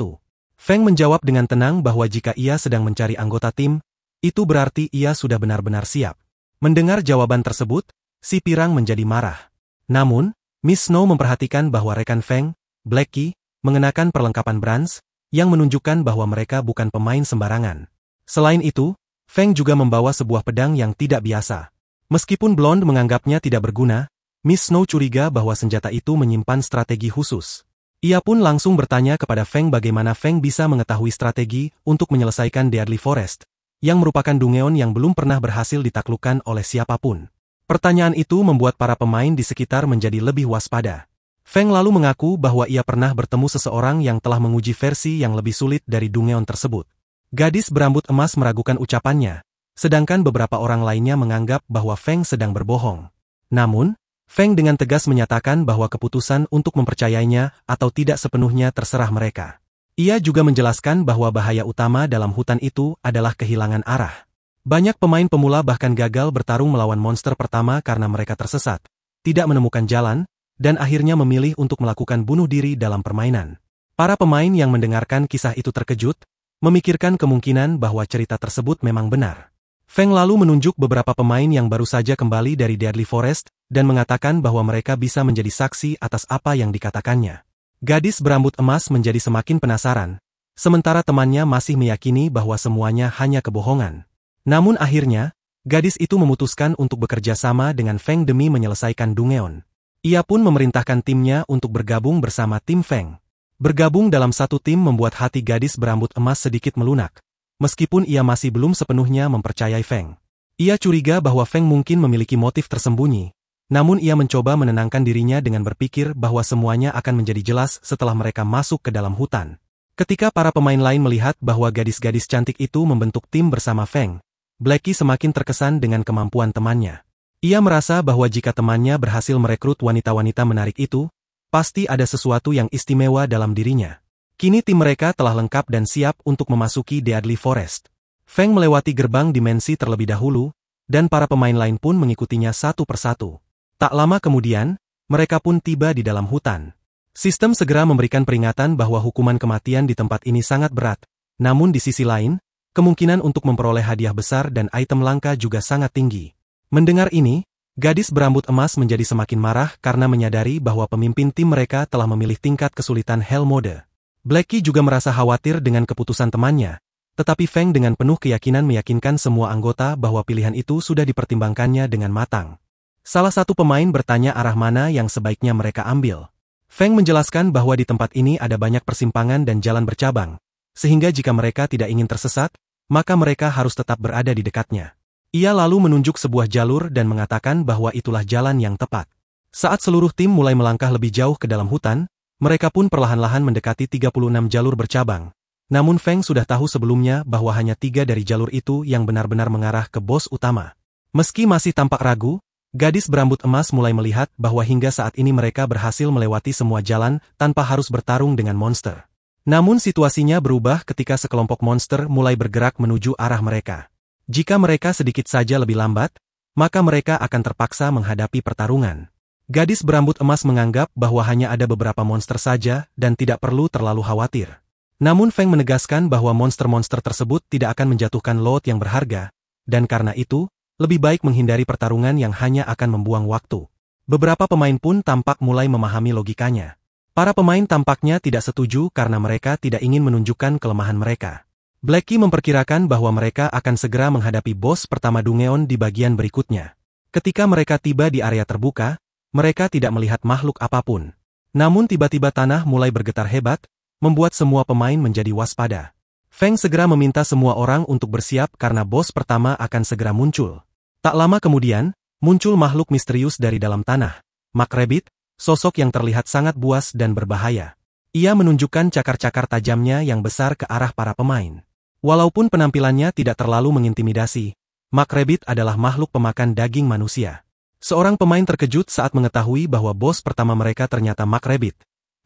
Feng menjawab dengan tenang bahwa jika ia sedang mencari anggota tim, itu berarti ia sudah benar-benar siap. Mendengar jawaban tersebut, si pirang menjadi marah. Namun, Miss Snow memperhatikan bahwa rekan Feng, Blackie, mengenakan perlengkapan bronze, yang menunjukkan bahwa mereka bukan pemain sembarangan. Selain itu, Feng juga membawa sebuah pedang yang tidak biasa. Meskipun Blonde menganggapnya tidak berguna, Miss Snow curiga bahwa senjata itu menyimpan strategi khusus. Ia pun langsung bertanya kepada Feng bagaimana Feng bisa mengetahui strategi untuk menyelesaikan Deadly Forest, yang merupakan Dungeon yang belum pernah berhasil ditaklukkan oleh siapapun. Pertanyaan itu membuat para pemain di sekitar menjadi lebih waspada. Feng lalu mengaku bahwa ia pernah bertemu seseorang yang telah menguji versi yang lebih sulit dari Dungeon tersebut. Gadis berambut emas meragukan ucapannya, sedangkan beberapa orang lainnya menganggap bahwa Feng sedang berbohong. Namun, Feng dengan tegas menyatakan bahwa keputusan untuk mempercayainya atau tidak sepenuhnya terserah mereka. Ia juga menjelaskan bahwa bahaya utama dalam hutan itu adalah kehilangan arah. Banyak pemain pemula bahkan gagal bertarung melawan monster pertama karena mereka tersesat, tidak menemukan jalan, dan akhirnya memilih untuk melakukan bunuh diri dalam permainan. Para pemain yang mendengarkan kisah itu terkejut, memikirkan kemungkinan bahwa cerita tersebut memang benar. Feng lalu menunjuk beberapa pemain yang baru saja kembali dari Deadly Forest, dan mengatakan bahwa mereka bisa menjadi saksi atas apa yang dikatakannya. Gadis berambut emas menjadi semakin penasaran, sementara temannya masih meyakini bahwa semuanya hanya kebohongan. Namun akhirnya, gadis itu memutuskan untuk bekerja sama dengan Feng demi menyelesaikan Dungeon. Ia pun memerintahkan timnya untuk bergabung bersama tim Feng. Bergabung dalam satu tim membuat hati gadis berambut emas sedikit melunak, meskipun ia masih belum sepenuhnya mempercayai Feng. Ia curiga bahwa Feng mungkin memiliki motif tersembunyi, namun ia mencoba menenangkan dirinya dengan berpikir bahwa semuanya akan menjadi jelas setelah mereka masuk ke dalam hutan. Ketika para pemain lain melihat bahwa gadis-gadis cantik itu membentuk tim bersama Feng, Blackie semakin terkesan dengan kemampuan temannya. Ia merasa bahwa jika temannya berhasil merekrut wanita-wanita menarik itu, pasti ada sesuatu yang istimewa dalam dirinya. Kini tim mereka telah lengkap dan siap untuk memasuki Deadly Forest. Feng melewati gerbang dimensi terlebih dahulu, dan para pemain lain pun mengikutinya satu persatu. Tak lama kemudian, mereka pun tiba di dalam hutan. Sistem segera memberikan peringatan bahwa hukuman kematian di tempat ini sangat berat, namun di sisi lain, kemungkinan untuk memperoleh hadiah besar dan item langka juga sangat tinggi. Mendengar ini, gadis berambut emas menjadi semakin marah karena menyadari bahwa pemimpin tim mereka telah memilih tingkat kesulitan Hell Mode. Blackie juga merasa khawatir dengan keputusan temannya, tetapi Feng dengan penuh keyakinan meyakinkan semua anggota bahwa pilihan itu sudah dipertimbangkannya dengan matang. Salah satu pemain bertanya arah mana yang sebaiknya mereka ambil. Feng menjelaskan bahwa di tempat ini ada banyak persimpangan dan jalan bercabang, sehingga jika mereka tidak ingin tersesat, maka mereka harus tetap berada di dekatnya. Ia lalu menunjuk sebuah jalur dan mengatakan bahwa itulah jalan yang tepat. Saat seluruh tim mulai melangkah lebih jauh ke dalam hutan, mereka pun perlahan-lahan mendekati 36 jalur bercabang. Namun Feng sudah tahu sebelumnya bahwa hanya 3 dari jalur itu yang benar-benar mengarah ke bos utama. Meski masih tampak ragu, gadis berambut emas mulai melihat bahwa hingga saat ini mereka berhasil melewati semua jalan tanpa harus bertarung dengan monster. Namun situasinya berubah ketika sekelompok monster mulai bergerak menuju arah mereka. Jika mereka sedikit saja lebih lambat, maka mereka akan terpaksa menghadapi pertarungan. Gadis berambut emas menganggap bahwa hanya ada beberapa monster saja dan tidak perlu terlalu khawatir. Namun Feng menegaskan bahwa monster-monster tersebut tidak akan menjatuhkan loot yang berharga, dan karena itu, lebih baik menghindari pertarungan yang hanya akan membuang waktu. Beberapa pemain pun tampak mulai memahami logikanya. Para pemain tampaknya tidak setuju karena mereka tidak ingin menunjukkan kelemahan mereka. Blackie memperkirakan bahwa mereka akan segera menghadapi bos pertama Dungeon di bagian berikutnya. Ketika mereka tiba di area terbuka, mereka tidak melihat makhluk apapun. Namun tiba-tiba tanah mulai bergetar hebat, membuat semua pemain menjadi waspada. Feng segera meminta semua orang untuk bersiap karena bos pertama akan segera muncul. Tak lama kemudian, muncul makhluk misterius dari dalam tanah. Mark Rabbit, sosok yang terlihat sangat buas dan berbahaya. Ia menunjukkan cakar-cakar tajamnya yang besar ke arah para pemain. Walaupun penampilannya tidak terlalu mengintimidasi, Mark Rabbit adalah makhluk pemakan daging manusia. Seorang pemain terkejut saat mengetahui bahwa bos pertama mereka ternyata Mark Rabbit.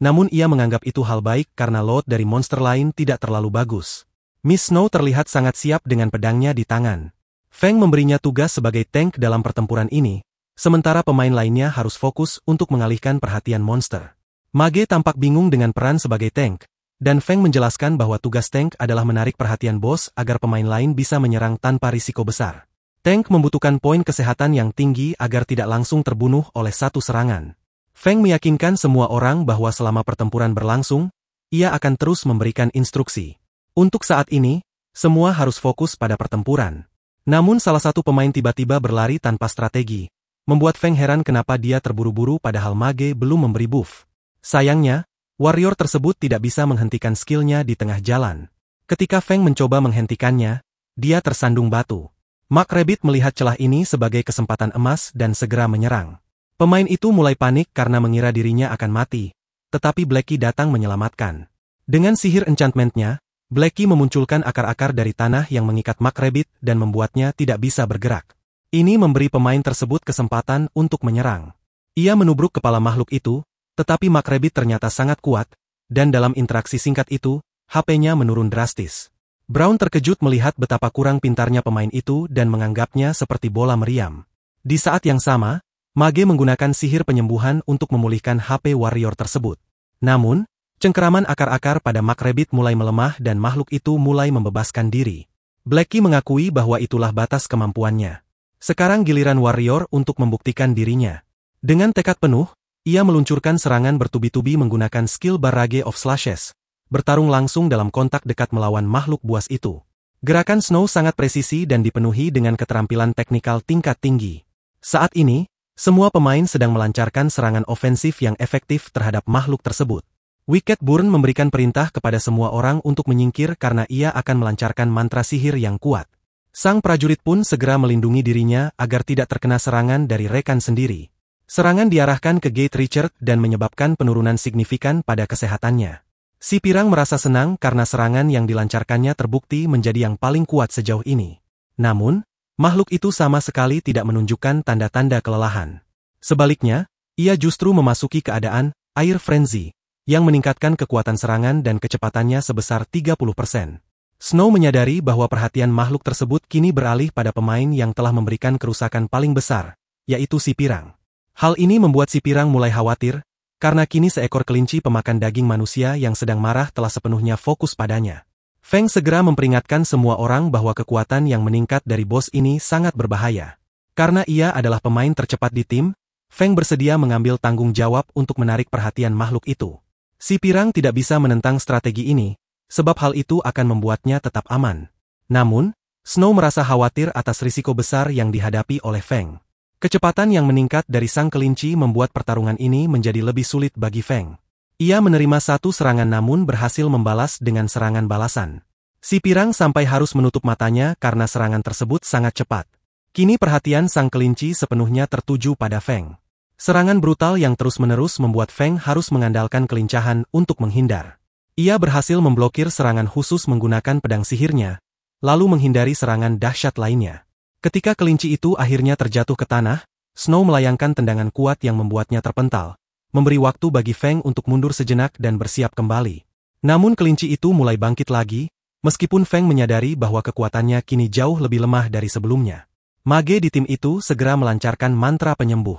Namun ia menganggap itu hal baik karena loot dari monster lain tidak terlalu bagus. Miss Snow terlihat sangat siap dengan pedangnya di tangan. Feng memberinya tugas sebagai tank dalam pertempuran ini, sementara pemain lainnya harus fokus untuk mengalihkan perhatian monster. Mage tampak bingung dengan peran sebagai tank, dan Feng menjelaskan bahwa tugas tank adalah menarik perhatian bos agar pemain lain bisa menyerang tanpa risiko besar. Tank membutuhkan poin kesehatan yang tinggi agar tidak langsung terbunuh oleh satu serangan. Feng meyakinkan semua orang bahwa selama pertempuran berlangsung, ia akan terus memberikan instruksi. Untuk saat ini, semua harus fokus pada pertempuran. Namun salah satu pemain tiba-tiba berlari tanpa strategi, membuat Feng heran kenapa dia terburu-buru padahal Mage belum memberi buff. Sayangnya, warrior tersebut tidak bisa menghentikan skillnya di tengah jalan. Ketika Feng mencoba menghentikannya, dia tersandung batu. Mark Rabbit melihat celah ini sebagai kesempatan emas dan segera menyerang. Pemain itu mulai panik karena mengira dirinya akan mati, tetapi Blackie datang menyelamatkan. Dengan sihir enchantment-nya, Blackie memunculkan akar-akar dari tanah yang mengikat Mark Rabbit dan membuatnya tidak bisa bergerak. Ini memberi pemain tersebut kesempatan untuk menyerang. Ia menubruk kepala makhluk itu, tetapi Mark Rabbit ternyata sangat kuat, dan dalam interaksi singkat itu, HP-nya menurun drastis. Brown terkejut melihat betapa kurang pintarnya pemain itu dan menganggapnya seperti bola meriam. Di saat yang sama, Mage menggunakan sihir penyembuhan untuk memulihkan HP warrior tersebut. Namun, cengkeraman akar-akar pada Mark Rabbit mulai melemah dan makhluk itu mulai membebaskan diri. Blackie mengakui bahwa itulah batas kemampuannya. Sekarang giliran warrior untuk membuktikan dirinya. Dengan tekad penuh, ia meluncurkan serangan bertubi-tubi menggunakan skill Barrage of Slashes, bertarung langsung dalam kontak dekat melawan makhluk buas itu. Gerakan Snow sangat presisi dan dipenuhi dengan keterampilan teknikal tingkat tinggi. Saat ini, semua pemain sedang melancarkan serangan ofensif yang efektif terhadap makhluk tersebut. Wicked Burn memberikan perintah kepada semua orang untuk menyingkir karena ia akan melancarkan mantra sihir yang kuat. Sang prajurit pun segera melindungi dirinya agar tidak terkena serangan dari rekan sendiri. Serangan diarahkan ke Gate Richard dan menyebabkan penurunan signifikan pada kesehatannya. Si Pirang merasa senang karena serangan yang dilancarkannya terbukti menjadi yang paling kuat sejauh ini. Namun, makhluk itu sama sekali tidak menunjukkan tanda-tanda kelelahan. Sebaliknya, ia justru memasuki keadaan Air Frenzy, yang meningkatkan kekuatan serangan dan kecepatannya sebesar 30%. Snow menyadari bahwa perhatian makhluk tersebut kini beralih pada pemain yang telah memberikan kerusakan paling besar, yaitu si Pirang. Hal ini membuat si Pirang mulai khawatir, karena kini seekor kelinci pemakan daging manusia yang sedang marah telah sepenuhnya fokus padanya. Feng segera memperingatkan semua orang bahwa kekuatan yang meningkat dari bos ini sangat berbahaya. Karena ia adalah pemain tercepat di tim, Feng bersedia mengambil tanggung jawab untuk menarik perhatian makhluk itu. Si Pirang tidak bisa menentang strategi ini, sebab hal itu akan membuatnya tetap aman. Namun, Snow merasa khawatir atas risiko besar yang dihadapi oleh Feng. Kecepatan yang meningkat dari sang kelinci membuat pertarungan ini menjadi lebih sulit bagi Feng. Ia menerima satu serangan namun berhasil membalas dengan serangan balasan. Si Pirang sampai harus menutup matanya karena serangan tersebut sangat cepat. Kini perhatian sang kelinci sepenuhnya tertuju pada Feng. Serangan brutal yang terus-menerus membuat Feng harus mengandalkan kelincahan untuk menghindar. Ia berhasil memblokir serangan khusus menggunakan pedang sihirnya, lalu menghindari serangan dahsyat lainnya. Ketika kelinci itu akhirnya terjatuh ke tanah, Snow melayangkan tendangan kuat yang membuatnya terpental, memberi waktu bagi Feng untuk mundur sejenak dan bersiap kembali. Namun kelinci itu mulai bangkit lagi, meskipun Feng menyadari bahwa kekuatannya kini jauh lebih lemah dari sebelumnya. Mage di tim itu segera melancarkan mantra penyembuh.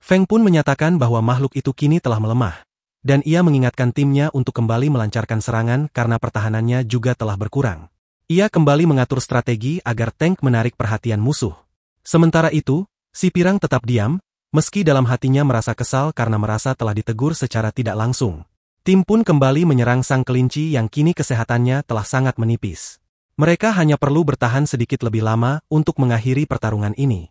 Feng pun menyatakan bahwa makhluk itu kini telah melemah, dan ia mengingatkan timnya untuk kembali melancarkan serangan karena pertahanannya juga telah berkurang. Ia kembali mengatur strategi agar tank menarik perhatian musuh. Sementara itu, si Pirang tetap diam, meski dalam hatinya merasa kesal karena merasa telah ditegur secara tidak langsung. Tim pun kembali menyerang sang kelinci yang kini kesehatannya telah sangat menipis. Mereka hanya perlu bertahan sedikit lebih lama untuk mengakhiri pertarungan ini.